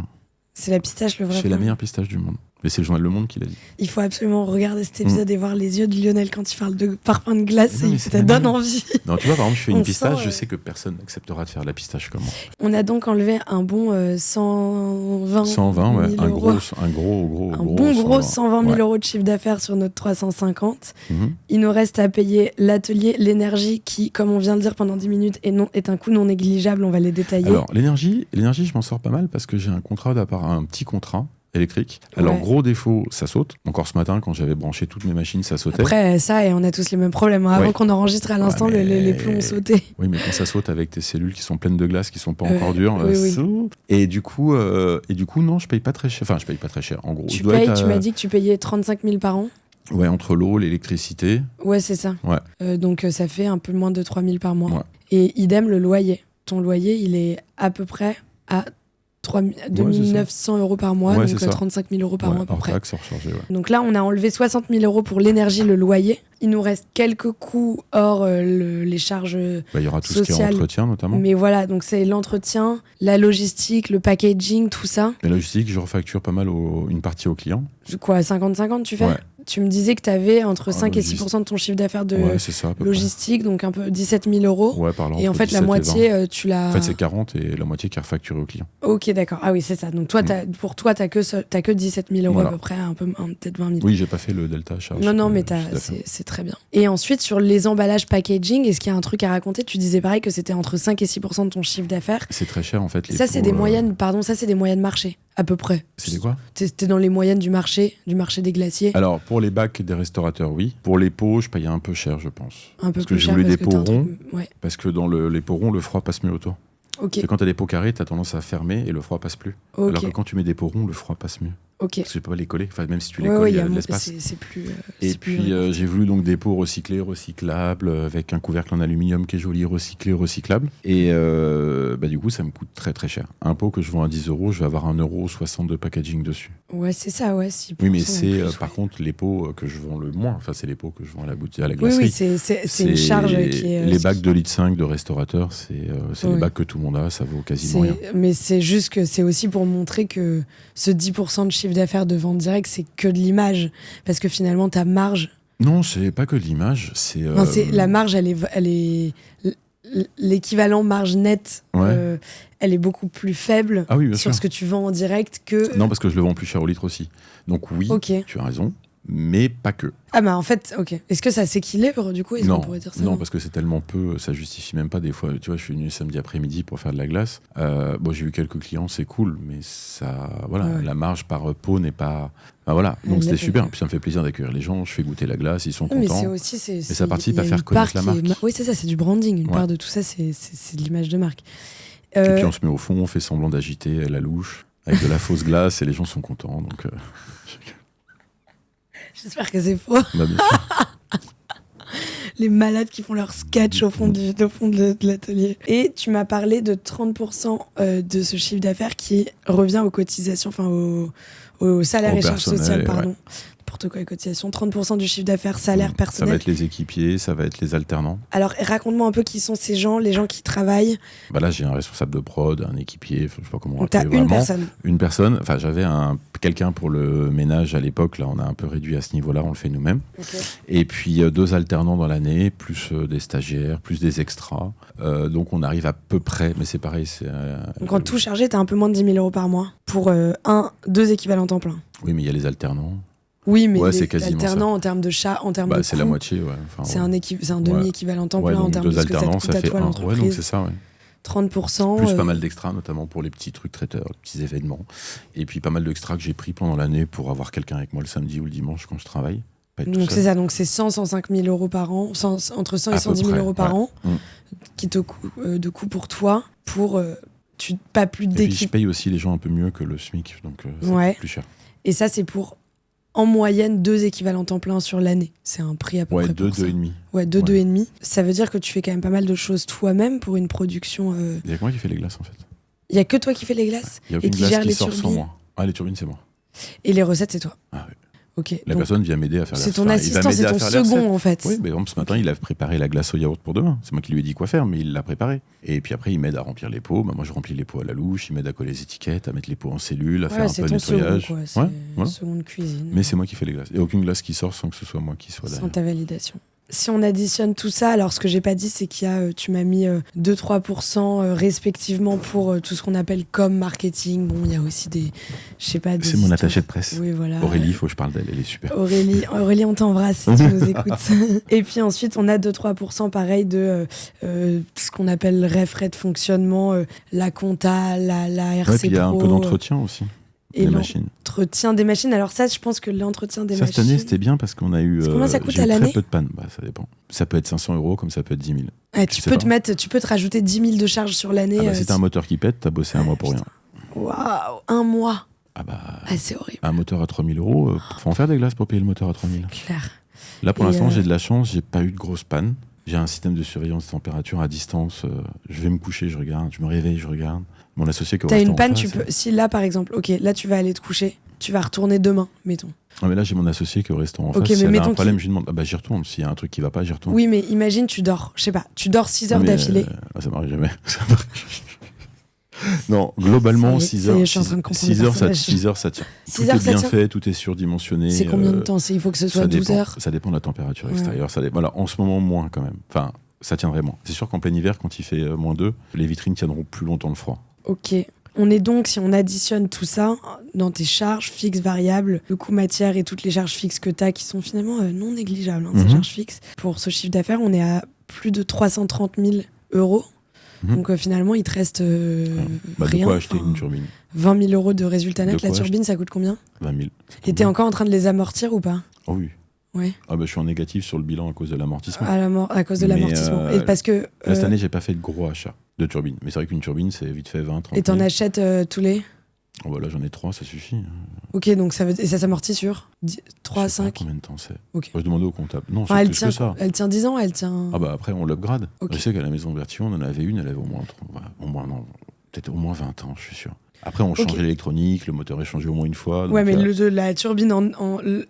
C'est la pistache, le vrai C'est la problème. meilleure pistache du monde. Mais c'est le journal Le Monde qui l'a dit. Il faut absolument regarder cet épisode et voir les yeux de Lionel quand il parle de parfum de glace. Non, mais Et c'est ça tellement donne bien. envie. Non, tu vois, par exemple, je fais On une pistache, sent, je sais que personne n'acceptera de faire de la pistache comme moi. On a donc enlevé un bon 120 120, ouais. 000 Un euros. gros, Un bon gros 120 000 Ouais. euros de chiffre d'affaires sur notre 350. Mhm. Il nous reste à payer l'atelier, l'énergie qui, comme on vient de dire pendant 10 minutes, est un coût non négligeable. On va les détailler. Alors, l'énergie, je m'en sors pas mal parce que j'ai un petit contrat électrique. Alors, Ouais. gros défaut, ça saute. Encore ce matin, quand j'avais branché toutes mes machines, ça sautait. Après, ça, et on a tous les mêmes problèmes. Avant Ouais. qu'on enregistre à l'instant, Ouais, mais- les plombs ont sauté. Oui, mais quand ça saute avec tes cellules qui sont pleines de glace, qui sont pas Ouais, encore dures, oui, oui. saute. Et du coup, non, je paye pas très cher. Enfin, je paye pas très cher. En gros, Tu je dois payes, être tu m'as dit que tu payais 35 000 par an. ouais, entre l'eau, l'électricité. Ouais, c'est ça. Ouais. Donc ça fait un peu moins de 3 000 par mois. Ouais. Et idem, le loyer. Ton loyer, il est à peu près à 2 900 euros par mois, Ouais, donc c'est ça. 35 000 euros par Ouais, mois à peu hors près. taxe, hors chargé, ouais. Donc là, on a enlevé 60 000 euros pour l'énergie, le loyer. Il nous reste quelques coûts hors les charges. Bah, il y aura tout ce qui est Social. entretien, notamment. Mais voilà, donc c'est l'entretien, la logistique, le packaging, tout ça. Mais la logistique, je refacture pas mal une partie au client. Quoi, 50-50 tu fais? Ouais. Tu me disais que tu avais entre 5 et logis- 6% de ton chiffre d'affaires de Ouais, c'est ça, à peu logistique, donc un peu 17 000 euros. près. Ouais, par là, Et en entre fait, la 17 et 20. moitié, tu l'as... En fait, c'est 40 et la moitié qui est refacturée au client. Ok, d'accord. Ah oui, c'est ça. Donc toi, pour toi, t'as que 17 000 euros Voilà. à peu près, peut-être 20 000. Oui, j'ai pas fait le delta charge. Non, non, mais chiffre d'affaires. c'est très bien. Et ensuite, sur les emballages packaging, est-ce qu'il y a un truc à raconter? Tu disais pareil que c'était entre 5 et 6% de ton chiffre d'affaires. C'est très cher, en fait. Les Ça, c'est pots, des moyennes, pardon, ça, c'est des moyennes marché, à peu près. C'est des quoi? T'es dans les moyennes du marché des glaciers. Alors, pour les bacs des restaurateurs, oui. Pour les pots, je payais un peu cher, je pense. Un peu parce que plus je cher voulais parce des que t'as pots un ronds. truc... Ouais, Parce que dans les pots ronds, le froid passe mieux autour. ok, C'est quand t'as des pots carrés, t'as tendance à fermer et le froid passe plus. ok, Alors que quand tu mets des pots ronds, le froid passe mieux. Ok. Parce que je peux pas les coller. Enfin, même si tu les Ouais, colles, ouais, il y a de l'espace. c'est plus. Et c'est plus puis vrai. j'ai voulu donc des pots recyclés, recyclables, avec un couvercle en aluminium qui est joli, recyclé, recyclable. Et du coup, ça me coûte très très cher. Un pot que je vends à 10 euros, je vais avoir 1,60 € de packaging dessus. Ouais, c'est ça, ouais. 6% Oui, mais en c'est plus, par contre les pots que je vends le moins. Enfin, c'est les pots que je vends à la boutique, à la Oui, glacerie. oui, c'est une charge qui est. Les bacs de litre 5 de restaurateur, c'est les Oui. bacs que tout le monde a, ça vaut quasiment rien. Mais c'est juste que c'est aussi pour montrer que ce 10% de chiffre d'affaires de vente directe, c'est que de l'image. Parce que finalement, ta marge. Non, c'est pas que de l'image, c'est. Non, la marge, elle est l'équivalent marge nette. Ouais. Elle est beaucoup plus faible Ah oui, bien sur sûr. ce que tu vends en direct que. Non, parce que je le vends plus cher au litre aussi. Donc oui, Ok. tu as raison, mais pas que. Ah bah en fait, ok. Est-ce que ça s'équilibre du coup? Est-ce Non, qu'on pourrait dire ça? non, parce que c'est tellement peu, ça justifie même pas des fois. Tu vois, je suis venu samedi après-midi pour faire de la glace. Bon, j'ai eu quelques clients, c'est cool, mais ça, voilà, Ouais. la marge par pot n'est pas. Enfin, voilà, donc Elle c'était n'est super. pas- Puis ça me fait plaisir d'accueillir les gens. Je fais goûter la glace, ils sont Non, mais contents. c'est aussi. ça participe il y à a faire une connaître part la qui est marque. Oui, c'est ça, c'est du branding. Une Ouais. part de tout ça, c'est de l'image de marque. Et puis on se met au fond, on fait semblant d'agiter la louche avec de la fausse glace et les gens sont contents. Donc, J'espère que c'est faux. bah, bien sûr. Les malades qui font leur sketch au fond de l'atelier. Et tu m'as parlé de 30% de ce chiffre d'affaires qui revient aux cotisations, enfin au salaire Au et charges personnel, sociales, ouais. pardon. N'importe quoi, les cotisations. 30% du chiffre d'affaires, salaire Ça va personnel. être les équipiers, ça va être les alternants. Alors raconte-moi un peu qui sont ces gens, les gens qui travaillent. Bah là, j'ai un responsable de prod, un équipier, je sais pas comment on Donc t'as l'appelle une vraiment. personne. Une personne, enfin j'avais quelqu'un pour le ménage à l'époque, là on a un peu réduit à ce niveau-là, on le fait nous-mêmes. Ok. Et puis 2 alternants dans l'année, plus des stagiaires, plus des extras. Donc on arrive à peu près, mais c'est pareil. Donc en tout chargé, t'as un peu moins de 10 000 € par mois pour 2 équivalents temps plein. Oui, mais il y a les alternants. Oui, mais Ouais, c'est quasiment l'alternant en termes de chat, en termes de C'est la coût, moitié, ouais. Enfin, c'est ouais. c'est un demi-équivalent temps Ouais, plein en donc termes de 2 ce que ça te alternants, coûte ça à fait toi, 1. Ouais, l'entreprise. donc c'est ça, ouais. 30%. Plus pas mal d'extras, notamment pour les petits trucs traiteurs, les petits événements. Et puis pas mal d'extras que j'ai pris pendant l'année pour avoir quelqu'un avec moi le samedi ou le dimanche quand je travaille. Pas être tout Donc seul. c'est ça, donc c'est 105 000 € par an, entre 100 et À 110 peu 000 près, € par ouais. an, qui te coûte de coût pour toi, pour pas plus Et puis je d'équipe. paye aussi les gens un peu mieux que le SMIC, donc ça Ouais. coûte plus cher. Et ça, c'est pour, en moyenne, 2 équivalents temps plein sur l'année. C'est un prix à peu Ouais, près 2, pour ça. 2,5. Ouais, 2, Ouais. 2,5. Ça veut dire que tu fais quand même pas mal de choses toi-même pour une production. Il y a que moi qui fais les glaces en fait. Il y a que toi qui fais les glaces Il y a et aucune qui glace gère qui les sort sans turbines. moi. Ah, les turbines, c'est moi. Et les recettes, c'est toi. Ah, oui. Ok. La Donc, personne vient m'aider à faire la c'est ton il va assistant, m'aider c'est à ton faire les recettes. second en fait. Oui, mais par exemple, ce matin, il a préparé la glace au yaourt pour demain. C'est moi qui lui ai dit quoi faire, mais il l'a préparé. Et puis après, il m'aide à remplir les pots. Bah, moi, je remplis les pots à la louche. Il m'aide à coller les étiquettes, à mettre les pots en cellule, à faire Ouais, un c'est peu de ton second, nettoyage. quoi. C'est Ouais, voilà. seconde cuisine. Mais c'est moi qui fais les glaces. Et aucune glace qui sort sans que ce soit moi qui soit Sans derrière. ta validation. Si on additionne tout ça, alors ce que j'ai pas dit, c'est qu'il y a, tu m'as mis 2-3% respectivement pour tout ce qu'on appelle com, marketing. Bon, il y a aussi des, je sais pas, des C'est mon histoires. attachée de presse. Oui, voilà. Aurélie, il faut que je parle d'elle. Elle est super. Aurélie, on t'embrasse si tu nous écoutes. Et puis ensuite, on a 2-3% pareil de ce qu'on appelle REF, de fonctionnement, la compta, la RC Ouais, puis il y a un Pro, peu d'entretien aussi. et Des machines. l'entretien des machines. Alors ça, je pense que l'entretien des Ça, machines... cette année, c'était bien parce qu'on a eu. Combien ça coûte j'ai eu à l'année très peu de panne. Bah, ça dépend. Ça peut être 500 € comme ça peut être 10 000. Ouais, Je sais pas. tu peux te rajouter 10 000 de charges sur l'année. Ah bah, si t'as un moteur qui pète, t'as bossé un mois pour rien. Waouh, un mois. Ah bah. Ah, c'est horrible. Un moteur à 3 000 €, faut en faire des glaces pour payer le moteur à 3 000. Clair. Là, pour Et l'instant, j'ai de la chance, j'ai pas eu de grosse panne. J'ai un système de surveillance de température à distance. Je vais me coucher, je regarde. Je me réveille, je regarde. Mon associé qui T'as une panne, tu peux... Si là, par exemple, ok, là, tu vas aller te coucher, tu vas retourner demain, mettons. Ah, mais là, j'ai mon associé qui est au restaurant en Ok, face. mais Si elle a mettons un problème, je lui demande. Ah bah, j'y retourne. S'il y a un truc qui va pas, j'y retourne. Oui, mais imagine, tu dors, je sais pas, tu dors 6 heures Mais, d'affilée. ça m'arrive jamais. Ça m'arrive- non, globalement, Ça y est, 6 heures, je suis en train de comprendre 6 le heures, personnage. 6 heures, ça tient. 6 Tout heures, est ça bien tient. fait, tout est surdimensionné. C'est combien de temps? Il faut que ce soit ça 12 dépend, heures. Ça dépend de la température Ouais. extérieure. Voilà, en ce moment, moins quand même. Enfin, ça tiendrait moins. C'est sûr qu'en plein hiver, quand il fait -2, les vitrines tiendront plus longtemps le froid. Ok. On est donc, si on additionne tout ça, dans tes charges fixes, variables, le coût matière et toutes les charges fixes que tu as, qui sont finalement non négligeables, ces Mhm. charges fixes, pour ce chiffre d'affaires, on est à plus de 330 000 €. Mhm. Donc finalement, il te reste De rien. quoi acheter Enfin, une turbine 20 000 € de résultat net. De La quoi turbine, ça coûte combien? 20 000. Et t'es encore en train de les amortir ou pas? Oh oui. Ouais. Ah bah, je suis en négatif sur le bilan à cause de l'amortissement. À cause de Mais, l'amortissement. Et parce que. Là, cette année, j'ai pas fait de gros achats de turbines. Mais c'est vrai qu'une turbine, c'est vite fait 20, 30 Et t'en 000. achètes tous les. Oh, bah là, j'en ai 3, ça suffit. Ok, donc ça s'amortit sur 3 à Je sais pas 5. combien de temps c'est. Ok. Je demandais au comptable. Non, Enfin, c'est plus que ça. elle tient 10 ans, elle tient. Ah bah après, on l'upgrade. Ok. Je sais qu'à la maison Bertillon, on en avait une, elle avait peut-être au moins 20 ans, je suis sûr. Après, on changeait l'électronique, le moteur est changé au moins une fois. Ouais, mais la turbine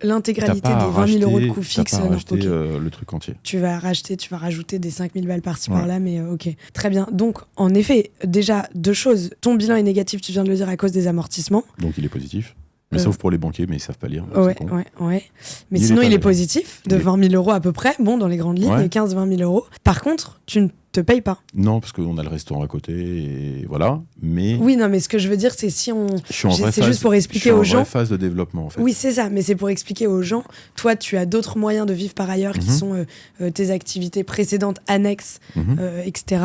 l'intégralité des 20 000 euros de coût fixe. T'as pas racheté le truc entier. Tu vas rajouter des 5 000 balles par-ci par-là, mais ok. Très bien. Donc, en effet, déjà, 2 choses. Ton bilan est négatif, tu viens de le dire, à cause des amortissements. Donc, il est positif. Mais sauf pour les banquiers, mais ils savent pas lire. Ouais. Mais sinon, il est positif, de 20 000 euros à peu près, bon, dans les grandes lignes, 15-20 000 euros. Par contre, tu ne te payes pas. Non, parce qu'on a le restaurant à côté, et voilà. Mais... Oui, non, mais ce que je veux dire, c'est si on... C'est juste pour expliquer aux gens... Je suis en vraie phase de développement, en fait. Oui, c'est ça, mais c'est pour expliquer aux gens, toi, tu as d'autres moyens de vivre par ailleurs, qui sont tes activités précédentes, annexes, etc.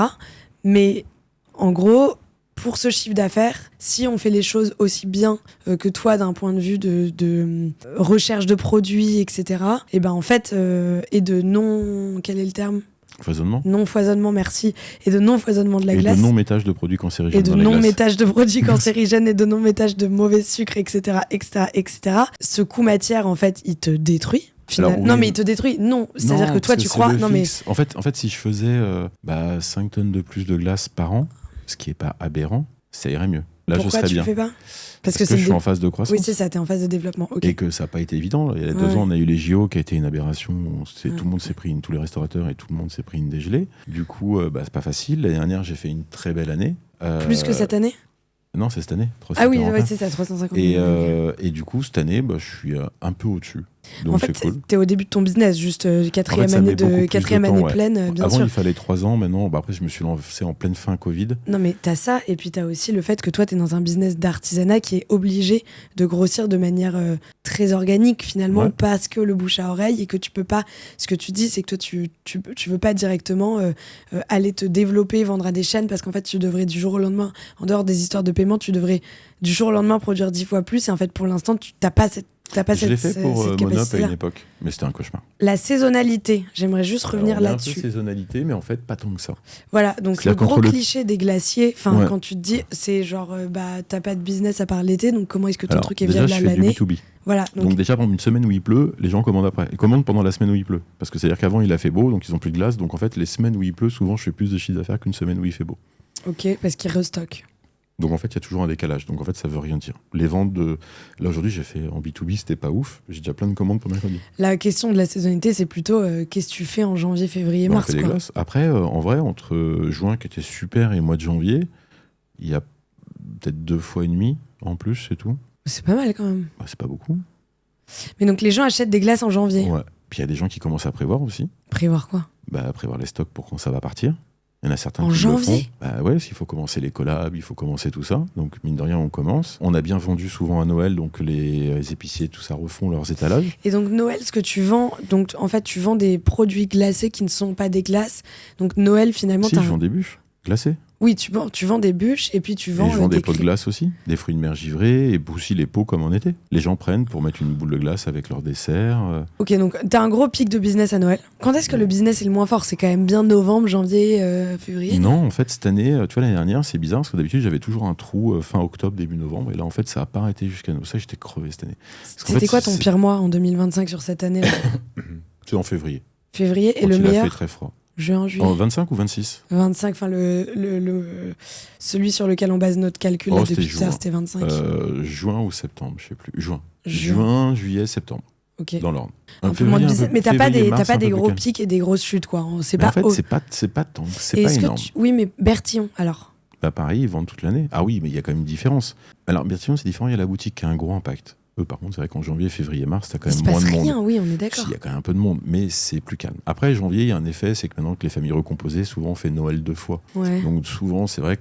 Mais, en gros... Pour ce chiffre d'affaires, si on fait les choses aussi bien que toi d'un point de vue de recherche de produits, etc., et ben en fait, et de non... Quel est le terme ? Foisonnement. Non-foisonnement, merci. Et de non-foisonnement de la glace. Et de non-métage de produits cancérigènes. Et de non-métage de produits cancérigènes et de non-métage de mauvais sucre, etc., etc., etc. Ce coût matière, en fait, il te détruit. Alors, oui. Non, mais il te détruit. Non, c'est-à-dire que toi, tu crois... Non, mais... En fait, si je faisais 5 tonnes de plus de glace par an, ce qui n'est pas aberrant, ça irait mieux. Là, pourquoi je serais bien. Pourquoi tu le fais pas ? Parce que je suis en phase de croissance. Oui, c'est ça, t'es en phase de développement. Okay. Et que ça n'a pas été évident. Il y a 2 ans, on a eu les JO qui a été une aberration. Tout le monde s'est pris tous les restaurateurs et tout le monde s'est pris une dégelée. Du coup, c'est pas facile. L'année dernière, j'ai fait une très belle année. Plus que cette année ? Non, c'est cette année. Ah oui, c'est ça, 350 000. Et du coup, cette année, je suis un peu au-dessus. Donc en fait, c'est cool. T'es au début de ton business, juste quatrième année pleine, bien Avant, sûr. il fallait 3 ans, maintenant, après, je me suis lancé en pleine fin Covid. Non, mais t'as ça, et puis t'as aussi le fait que toi, t'es dans un business d'artisanat qui est obligé de grossir de manière très organique, finalement, parce que le bouche à oreille, et que tu peux pas... Ce que tu dis, c'est que toi, tu veux pas directement aller te développer, vendre à des chaînes, parce qu'en fait, tu devrais du jour au lendemain, en dehors des histoires de paiement, tu devrais du jour au lendemain produire 10 fois plus, et en fait, pour l'instant, t'as pas cette... Je l'ai fait pour Monop à une époque, mais c'était un cauchemar. La saisonnalité, j'aimerais juste revenir là-dessus. Un peu saisonnalité, mais en fait, pas tant que ça. Voilà, donc le gros cliché des glaciers, quand tu te dis, c'est genre, t'as pas de business à part l'été, donc comment est-ce que ton truc est viable à l'année ? Je fais du B2B. Voilà, donc déjà, pendant une semaine où il pleut, les gens commandent après. Ils commandent pendant la semaine où il pleut. Parce que c'est-à-dire qu'avant, il a fait beau, donc ils ont plus de glace. Donc en fait, les semaines où il pleut, souvent, je fais plus de chiffre d'affaires qu'une semaine où il fait beau. Ok, parce qu'ils restockent. Donc en fait, il y a toujours un décalage. Donc en fait, ça veut rien dire. Les ventes de... Là, aujourd'hui, j'ai fait en B2B, c'était pas ouf. J'ai déjà plein de commandes pour mercredi. La question de la saisonnalité, c'est plutôt qu'est-ce que tu fais en janvier, février, mars, on fait des glaces. Après, en vrai, entre juin, qui était super, et mois de janvier, il y a peut-être 2 fois et demi en plus, c'est tout. C'est pas mal quand même. C'est pas beaucoup. Mais donc les gens achètent des glaces en janvier. Ouais. Puis il y a des gens qui commencent à prévoir aussi. Prévoir quoi ? Prévoir les stocks pour quand ça va partir. Il y en a certains en qui janvier le font. Ouais, s'il faut commencer les collabs, il faut commencer tout ça. Donc, mine de rien, on commence. On a bien vendu souvent à Noël, donc les épiciers, tout ça, refont leurs étalages. Et donc, Noël, ce que tu vends, donc en fait, tu vends des produits glacés qui ne sont pas des glaces. Donc, Noël, finalement, je vends des bûches glacées. Oui, tu vends des bûches et puis tu vends... Et je vends des pots de glace aussi, des fruits de mer givrés et aussi les pots comme en été. Les gens prennent pour mettre une boule de glace avec leur dessert. Ok, donc t'as un gros pic de business à Noël. Quand est-ce que le business est le moins fort ? C'est quand même bien novembre, janvier, février ? Non, en fait, cette année, tu vois, l'année dernière, c'est bizarre parce que d'habitude, j'avais toujours un trou fin octobre, début novembre. Et là, en fait, ça n'a pas arrêté jusqu'à nous. Ça, j'étais crevé cette année. C'était quoi ton pire mois en 2025 sur cette année-là ? C'est en février. Février, et le meilleur ? Il a fait très froid. Juin, juillet. 25 ou 26 ? 25, enfin celui sur lequel on base notre calcul là, depuis tout à l'heure, c'était 25. Juin ou septembre, je sais plus. Juin, juillet, septembre. Ok. Dans l'ordre. Un peu moins de business, mais t'as pas des gros pics et des grosses chutes, quoi. C'est pas. En fait, c'est pas tant, c'est pas énorme. Oui, mais Bertillon, alors. Pareil, ils vendent toute l'année. Ah oui, mais il y a quand même une différence. Alors Bertillon, c'est différent. Il y a la boutique qui a un gros impact. Eux, par contre, c'est vrai qu'en janvier, février, mars, t'as quand même moins de monde. Il se passe rien, oui, on est d'accord. Il y a quand même un peu de monde, mais c'est plus calme. Après, janvier, il y a un effet, c'est que maintenant que les familles recomposées, souvent, on fait Noël 2 fois. Ouais. Donc souvent, c'est vrai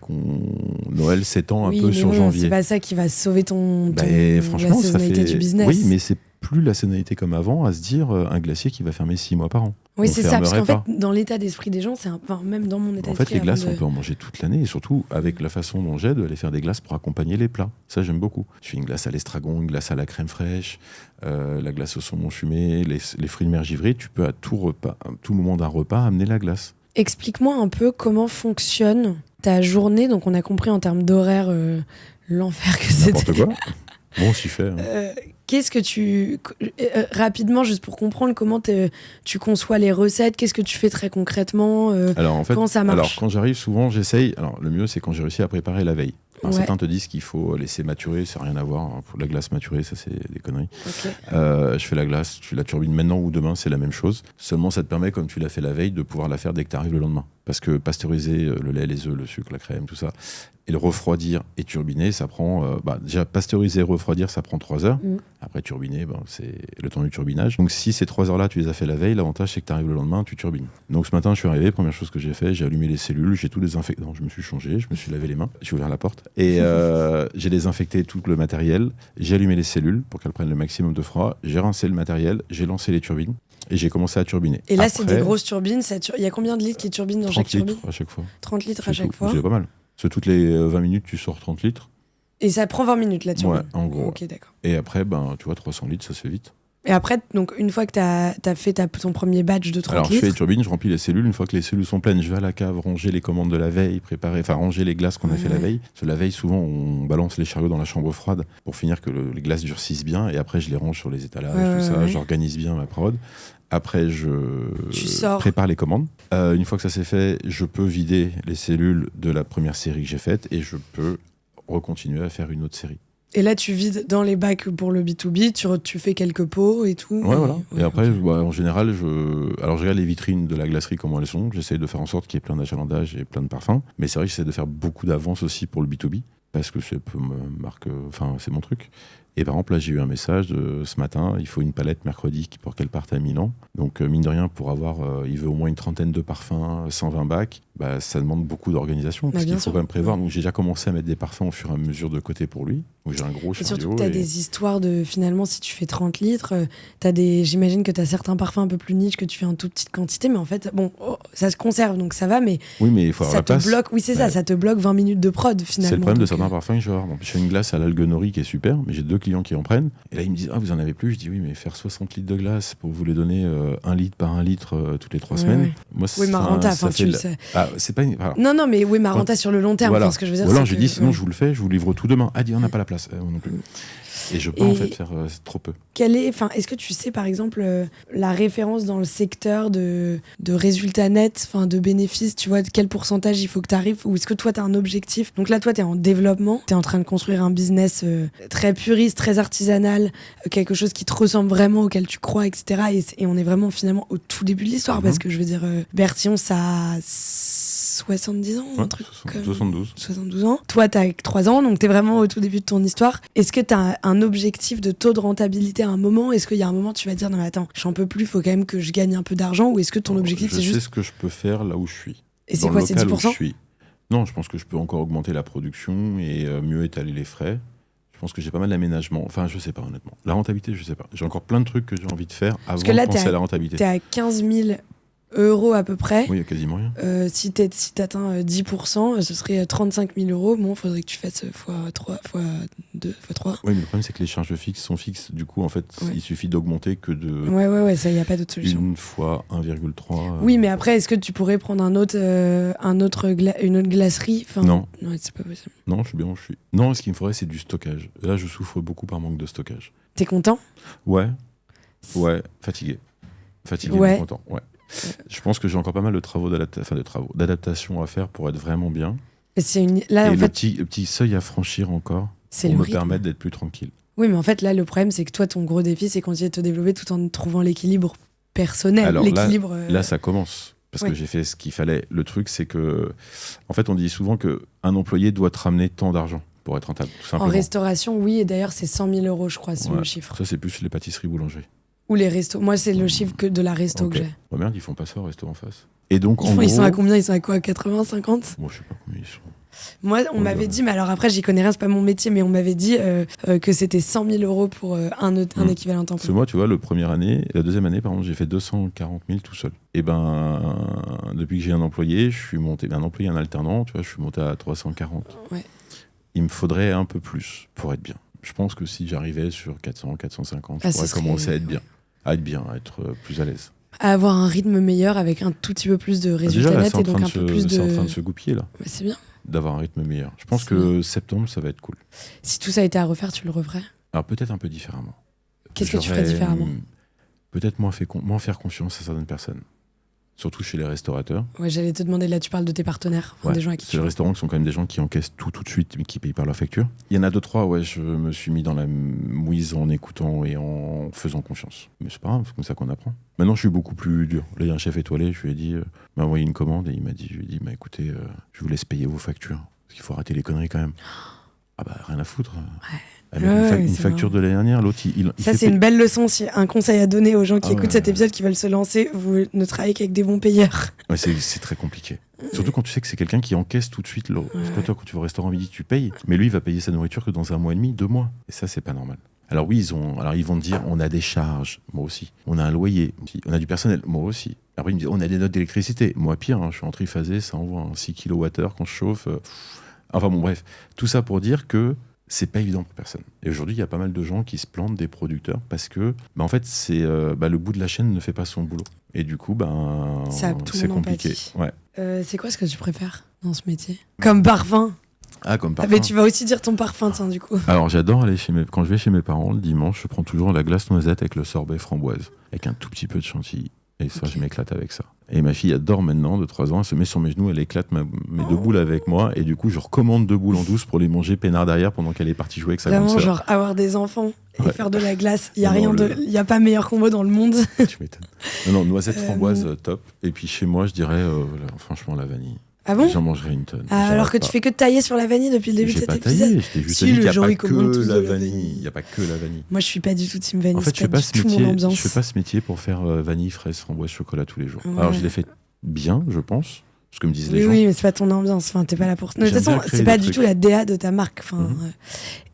Noël s'étend un peu sur janvier. C'est pas ça qui va sauver franchement, la ça saisonnalité du business. Oui, mais c'est plus la saisonnalité comme avant, à se dire un glacier qui va fermer 6 mois par an. Oui, c'est ça, parce qu'en fait, dans l'état d'esprit des gens, même dans mon état d'esprit... En fait, les glaces, on peut en manger toute l'année, et surtout, avec la façon dont j'ai d'aller faire des glaces pour accompagner les plats. Ça, j'aime beaucoup. Je fais une glace à l'estragon, une glace à la crème fraîche, la glace au saumon fumé, les fruits de mer givrés. Tu peux à tout moment d'un repas amener la glace. Explique-moi un peu comment fonctionne ta journée. Donc, on a compris en termes d'horaire... L'enfer que c'était. N'importe quoi. Bon, on s'y fait. Qu'est-ce que rapidement, juste pour comprendre comment tu conçois les recettes, qu'est-ce que tu fais très concrètement, Alors, en fait, comment ça marche? Alors, quand j'arrive, souvent, j'essaye. Alors, le mieux, c'est quand j'ai réussi à préparer la veille. Alors, Ouais. certains te disent qu'il faut laisser maturer, ça n'a rien à voir. Hein. Pour la glace maturée, ça, c'est des conneries. Ok. Je fais la glace, tu la turbines maintenant ou demain, c'est la même chose. Seulement, ça te permet, comme tu l'as fait la veille, de pouvoir la faire dès que tu arrives le lendemain. Parce que pasteuriser le lait, les œufs, le sucre, la crème, tout ça, et le refroidir et turbiner, ça prend... déjà, pasteuriser et refroidir, ça prend 3 heures. Après, turbiner, c'est le temps du turbinage. Donc, si ces 3 heures-là, tu les as fait la veille, l'avantage, c'est que tu arrives le lendemain, tu turbines. Donc, ce matin, je suis arrivé, première chose que j'ai fait, j'ai allumé les cellules, j'ai tout désinfecté. Non, je me suis changé, je me suis lavé les mains, j'ai ouvert la porte. Et j'ai désinfecté tout le matériel, j'ai allumé les cellules pour qu'elles prennent le maximum de froid, j'ai rincé le matériel, j'ai lancé les turbines. Et j'ai commencé à turbiner. Et là, Après, c'est des grosses turbines. Il y a combien de litres qui turbinent dans 30 chaque turbine? litres à chaque fois. 30 litres C'est à chaque tout. fois. C'est pas mal. Parce que toutes les 20 minutes, tu sors 30 litres. Et ça prend 20 minutes la turbine. Ouais, en gros. Ok, d'accord. Et après, tu vois, 300 litres, ça se fait vite. Et après, donc, une fois que tu as fait ton premier batch de 30 Alors, je litres. fais les turbines, je remplis les cellules. Une fois que les cellules sont pleines, je vais à la cave ranger les commandes de la veille, ranger les glaces qu'on a fait la veille. Parce que la veille, souvent, on balance les chariots dans la chambre froide pour finir que les glaces durcissent bien. Et après, je les range sur les étalages, tout ça. J'organise bien ma prod. Après, je prépare les commandes. Une fois que ça c'est fait, je peux vider les cellules de la première série que j'ai faite et je peux recontinuer à faire une autre série. Et là, tu vides dans les bacs pour le B2B, tu fais quelques pots et tout. Ouais, voilà. Et après, en général, je regarde les vitrines de la glacerie, comment elles sont. J'essaye de faire en sorte qu'il y ait plein d'achalandages et plein de parfums. Mais c'est vrai que j'essaie de faire beaucoup d'avance aussi pour le B2B. Parce que c'est mon truc. Et par exemple, là, j'ai eu un message ce matin, il faut une palette mercredi pour qu'elle parte à Milan. Donc, mine de rien, pour il veut au moins une trentaine de parfums, 120 bacs, ça demande beaucoup d'organisation, parce qu'il faut quand même prévoir. Donc, j'ai déjà commencé à mettre des parfums au fur et à mesure de côté pour lui. Donc, j'ai un gros chariot. Et surtout que tu as des histoires de, finalement, si tu fais 30 litres, j'imagine que tu as certains parfums un peu plus niche que tu fais en toute petite quantité, mais en fait, ça se conserve, donc ça va, mais oui, mais il faut avoir la place. Bloque, oui, c'est ça, ça te bloque 20 minutes de prod, finalement. C'est le problème de certains parfums que je vais avoir. Donc, je fais une glace à l'algue nori qui est super, mais j'ai 2 clients qui en prennent. Et là, ils me disent, vous en avez plus? Je dis, oui, mais faire 60 litres de glace pour vous les donner 1 litre par 1 litre toutes les 3 semaines. Ouais. Moi, oui, ma renta, tu le sais. C'est pas voilà. Non, mais oui, ma renta sur le long terme, voilà. Ce que je veux dire. Ou alors, je dis, sinon, je vous le fais, je vous livre tout demain. Ah, on n'a pas la place. Moi non plus. Et je peux en fait faire trop peu. Est-ce que tu sais par exemple la référence dans le secteur de résultats nets, de bénéfices, tu vois, de quel pourcentage il faut que tu arrives, ou est-ce que toi tu as un objectif? Donc là, toi tu es en développement, tu es en train de construire un business très puriste, très artisanal, quelque chose qui te ressemble vraiment, auquel tu crois, etc. Et on est vraiment finalement au tout début de l'histoire, parce que je veux dire, Bertillon, ça a 70 ans, un truc comme 72 ans. Toi, t'as 3 ans, donc t'es vraiment au tout début de ton histoire. Est-ce que t'as un objectif de taux de rentabilité à un moment? Est-ce qu'il y a un moment tu vas dire, non mais attends, j'en peux plus, faut quand même que je gagne un peu d'argent? Ou est-ce que ton objectif c'est juste... Je sais ce que je peux faire là où je suis. Et c'est quoi, c'est 10%? Non, je pense que je peux encore augmenter la production et mieux étaler les frais. Je pense que j'ai pas mal d'aménagements. Enfin, je sais pas, honnêtement. La rentabilité, je sais pas. J'ai encore plein de trucs que j'ai envie de faire avant de penser à la rentabilité. T'es à 15 000 euros à peu près. Oui, il y a quasiment rien. Si t'atteins 10%, ce serait 35 000 euros. Bon, faudrait que tu fasses x3, x2, x3. Oui, mais le problème, c'est que les charges fixes sont fixes. Du coup, en fait, il suffit d'augmenter que de... Ouais, ça, il n'y a pas d'autre solution. Une fois 1,3. Oui, mais après, est-ce que tu pourrais prendre une autre glacerie? Non. Non, c'est pas possible. Non, je suis bien où je suis. Non, ce qu'il me faudrait, c'est du stockage. Là, je souffre beaucoup par manque de stockage. T'es content? Ouais, fatigué. Fatigué, ouais. Mais content, ouais. Je pense que j'ai encore pas mal de travaux d'adaptation à faire pour être vraiment bien. Et le petit seuil à franchir encore pour me permettre d'être plus tranquille. Oui, mais en fait, là, le problème, c'est que toi, ton gros défi, c'est continuer de te développer tout en trouvant l'équilibre personnel. Alors là, ça commence. Parce que j'ai fait ce qu'il fallait. Le truc, c'est que... En fait, on dit souvent qu'un employé doit te ramener tant d'argent pour être rentable, tout simplement. En restauration, oui. Et d'ailleurs, c'est 100 000 euros, je crois, c'est le chiffre. Ça, c'est plus les pâtisseries-boulangeries. Ou les restos. Moi, c'est le chiffre que de la resto que j'ai. Oh merde, ils font pas ça au resto en face. Et donc, ils sont à combien? Ils sont à quoi? 80, 50? Moi, je sais pas combien ils sont. Moi, on m'avait dit, mais alors après, j'y connais rien, c'est pas mon métier, mais on m'avait dit que c'était 100 000 euros pour un équivalent temps plein. C'est moi, tu vois, la deuxième année, par exemple, j'ai fait 240 000 tout seul. Et depuis que j'ai un employé, je suis monté, un employé, un alternant, tu vois, je suis monté à 340. Ouais. Il me faudrait un peu plus pour être bien. Je pense que si j'arrivais sur 400, 450, je pourrais commencer à être bien. À être plus à l'aise. À avoir un rythme meilleur avec un tout petit peu plus de résultats nets et donc un peu plus de... C'est en train de se goupiller, là. Mais c'est bien. d'avoir un rythme meilleur. Je pense C'est que septembre, ça va être cool. Si tout ça a été à refaire, tu le referais? Alors peut-être un peu différemment. Qu'est-ce que tu ferais différemment? Peut-être moins faire confiance à certaines personnes. Surtout chez les restaurateurs. Ouais, j'allais te demander, là tu parles de tes partenaires, Ouais, des gens à qui c'est tu les vas. restaurants qui sont quand même des gens qui encaissent tout de suite, mais qui payent par leur facture. Il y en a 2-3, ouais, je me suis mis dans la mouise en écoutant et en faisant confiance. Mais c'est pas grave, c'est comme ça qu'on apprend. Maintenant, je suis beaucoup plus dur. Là, il y a un chef étoilé, je lui ai dit, m'a envoyé une commande et je lui ai dit, bah, écoutez, je vous laisse payer vos factures. Parce qu'il faut arrêter les conneries quand même. Ah bah, rien à foutre. Ouais. Avec Ouais, une c'est facture marrant. de l'année dernière, l'autre, il Ça, fait c'est une belle leçon, si un conseil à donner aux gens qui Ah écoutent ouais. cet épisode, qui veulent se lancer, vous ne travaillez qu'avec des bons payeurs. Ouais, c'est très compliqué. Surtout quand tu sais que c'est quelqu'un qui encaisse tout de suite l'eau. Parce que toi, quand tu vas au restaurant midi, tu payes. Mais lui, il va payer sa nourriture que dans 1 mois et demi, 2 mois. Et ça, c'est pas normal. Alors oui, ils vont te dire, on a des charges. Moi aussi. On a un loyer. On a du personnel. Moi aussi. Après, ils me disent, on a des notes d'électricité. Moi, pire, je suis en triphasé, ça envoie 6 kWh quand je chauffe. Enfin bon, bref. Tout ça pour dire que c'est pas évident pour personne. Et aujourd'hui, il y a pas mal de gens qui se plantent des producteurs parce que, en fait, c'est le bout de la chaîne ne fait pas son boulot. Et du coup, Ça, tout le c'est monde compliqué. empathie. Ouais. C'est quoi ce que tu préfères dans ce métier? Comme parfum. Ah, comme Ah, parfum. mais tu vas aussi dire ton parfum, tiens, du coup. Alors, j'adore aller quand je vais chez mes parents le dimanche, je prends toujours la glace noisette avec le sorbet framboise, avec un tout petit peu de chantilly. Et ça, Ok. je m'éclate avec ça. Et ma fille adore maintenant, de 3 ans, elle se met sur mes genoux, elle éclate mes 2 boules avec moi. Et du coup, je recommande 2 boules en douce pour les manger peinard derrière pendant qu'elle est partie jouer avec sa grande Vraiment, sœur. genre, avoir des enfants et Ouais. faire de la glace, il Non, y a pas meilleur combo dans le monde. Tu m'étonnes. Non, noisette framboise, top. Et puis chez moi, je dirais, franchement, la vanille. Ah bon? J'en mangerai une tonne. Ah, alors que J'arrête tu fais que de tailler sur la vanille depuis le début de J'ai cet pas épisode. taillé, je t'ai juste Si, dit le qu'il n'y a genre, pas ils commandent que tous la de la vanille. vanille. Il n'y a pas que la vanille. Moi, je suis pas du tout team vanille. En fait, c'est pas du tout mon ambiance. je fais pas ce métier pour faire vanille, fraise, framboise, chocolat tous les jours. Ouais. Alors, je l'ai fait bien, je pense, ce que me disent les Oui, gens. oui, mais c'est pas ton ambiance. Enfin, t'es pas là pour. De toute J'aime façon, bien créer c'est pas des du trucs. tout la DA de ta marque. Enfin, Mhm.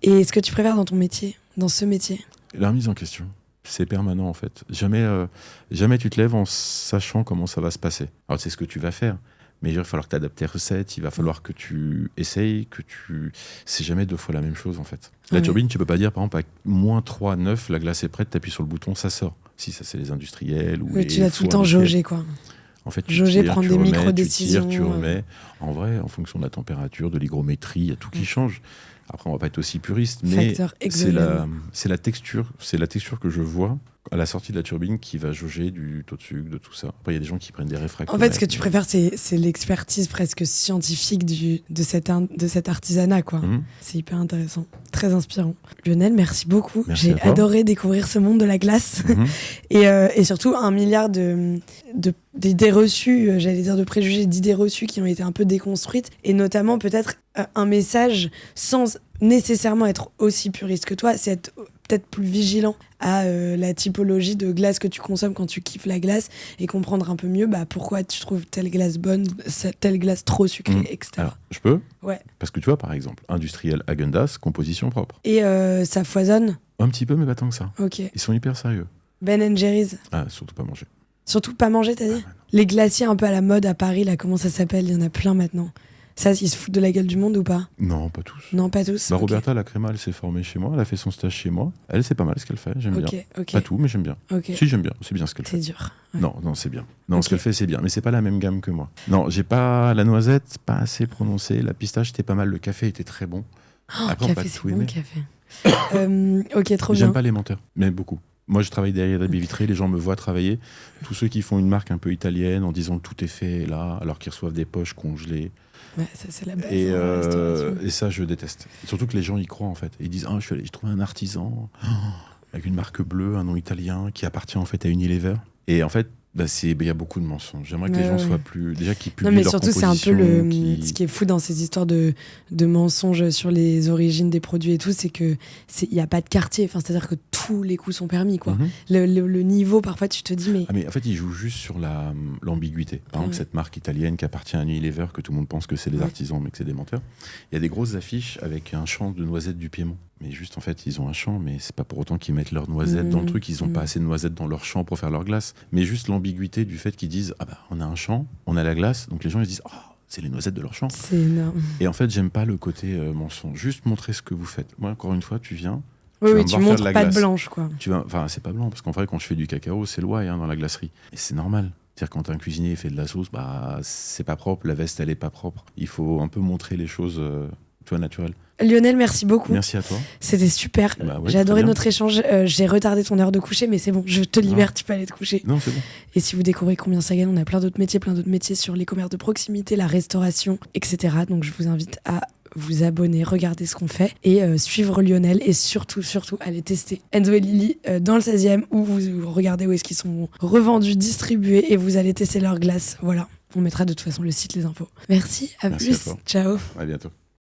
Et ce que tu préfères dans ton métier, dans ce métier? La remise en question, c'est permanent en fait. Jamais tu te lèves en sachant comment ça va se passer. Alors, c'est ce que tu vas faire. Mais il va falloir que tu adaptes tes recettes, il va falloir que tu essayes, c'est jamais 2 fois la même chose en fait. La Ouais. turbine, tu peux pas dire par exemple à -3, 9, la glace est prête, t'appuies sur le bouton, ça sort. Si ça c'est les industriels ou Oui, les tu dois tout le fours temps industriels. jauger, quoi. En fait, tu Jauger, tires, prendre tu des remets, micro-décisions, Tu remets. En vrai, en fonction de la température, de l'hygrométrie, il y a tout qui change. Après, on va pas être aussi puriste, mais Facteur c'est exogène. la texture que je vois à la sortie de la turbine qui va jauger du taux de sucre, de tout ça. Après, il y a des gens qui prennent des réfractaires. En fait, ce que tu préfères, c'est l'expertise presque scientifique de cet artisanat, quoi. Mhm. C'est hyper intéressant, très inspirant. Lionel, merci beaucoup. Merci J'ai à toi. adoré découvrir ce monde de la glace Mhm. et surtout 1 milliard d'idées reçues, j'allais dire de préjugés, d'idées reçues qui ont été un peu déconstruites et notamment peut-être un message sans nécessairement être aussi puriste que toi, c'est être peut-être plus vigilant à la typologie de glace que tu consommes quand tu kiffes la glace et comprendre un peu mieux pourquoi tu trouves telle glace bonne, telle glace trop sucrée, etc. Alors, je peux Ouais. Parce que tu vois, par exemple, industriel Häagen-Dazs, composition propre. Et ça foisonne. Un petit peu, mais pas tant que ça. Ok. Ils sont hyper sérieux. Ben Jerry's. Ah, surtout pas manger. Surtout pas manger, t'as dit? Les glaciers un peu à la mode à Paris, là, comment ça s'appelle? Il y en a plein maintenant. Ça, ils se foutent de la gueule du monde ou pas? Non, pas tous. Non, pas tous. Bah, Ok. Roberta, la créma, elle s'est formée chez moi, elle a fait son stage chez moi. Elle, c'est pas mal ce qu'elle fait, j'aime bien. Ok. Pas tout, mais j'aime bien. Ok. Si, j'aime bien, c'est bien ce qu'elle C'est fait. dur. Ouais. Non, c'est bien. Non, Ok. ce qu'elle fait, c'est bien. Mais c'est pas la même gamme que moi. Non, j'ai pas la noisette, pas assez prononcée. La pistache, était pas mal. Le café était très bon. Oh, Après, on va café, pas c'est tout bon, aimer. café. Ok, trop bien. J'aime pas les menteurs, mais beaucoup. Moi, je travaille derrière la baie vitrée, les gens me voient travailler. Tous ceux qui font une marque un peu italienne en disant tout est fait là, alors qu'ils reçoivent des poches congelées. Ouais, ça, c'est la base. Et, dans la restauration. et ça, je déteste. Surtout que les gens y croient en fait. Ils disent ah, j'ai trouvé un artisan avec une marque bleue, un nom italien qui appartient en fait à Unilever. Et en fait, il y a beaucoup de mensonges. J'aimerais que les Ouais, gens ouais. soient plus. Déjà qu'ils publient Non, mais leur surtout, c'est un peu composition, ce qui est fou dans ces histoires de mensonges sur les origines des produits et tout, c'est que il n'y a pas de quartier. Enfin, c'est-à-dire que tous les coups sont permis, quoi. Mhm. Le niveau, parfois, tu te dis, mais Ah, mais en fait, ils jouent juste sur l'ambiguïté. Par exemple, Ouais. cette marque italienne qui appartient à Unilever, que tout le monde pense que c'est des Ouais. artisans, mais que c'est des menteurs. Il y a des grosses affiches avec un champ de noisettes du Piémont. Mais juste, en fait, ils ont un champ, mais c'est pas pour autant qu'ils mettent leurs noisettes dans le truc. Ils ont pas assez de noisettes dans leur champ pour faire leur glace. Mais juste l'ambiguïté du fait qu'ils disent ah bah on a un champ, on a la glace, donc les gens ils se disent ah c'est les noisettes de leur champ. c'est énorme. Et en fait, j'aime pas le côté mensonge. Juste montrer ce que vous faites. Moi, encore une fois, tu viens. Oui, vas oui, me tu voir faire montres de la pas de glace. blanche, quoi. Enfin, c'est pas blanc, parce qu'en vrai, quand je fais du cacao, c'est l'ouaille dans la glacerie. Et c'est normal. C'est-à-dire quand un cuisinier fait de la sauce, bah c'est pas propre, la veste elle est pas propre. Il faut un peu montrer les choses, naturelles. Lionel, merci beaucoup. Merci à toi. C'était super. Bah ouais, J'ai adoré très bien. notre échange. J'ai retardé ton heure de coucher, mais c'est bon, je te libère, tu peux aller te coucher. Non, c'est bon. Et si vous découvrez combien ça gagne, on a plein d'autres métiers sur les commerces de proximité, la restauration, etc. Donc je vous invite à vous abonner, regarder ce qu'on fait et suivre Lionel et surtout aller tester Enzo et Lily dans le 16e où vous regardez où est-ce qu'ils sont revendus, distribués et vous allez tester leurs glaces. Voilà, on mettra de toute façon le site, les infos. Merci, à Merci plus, à toi. ciao. À bientôt.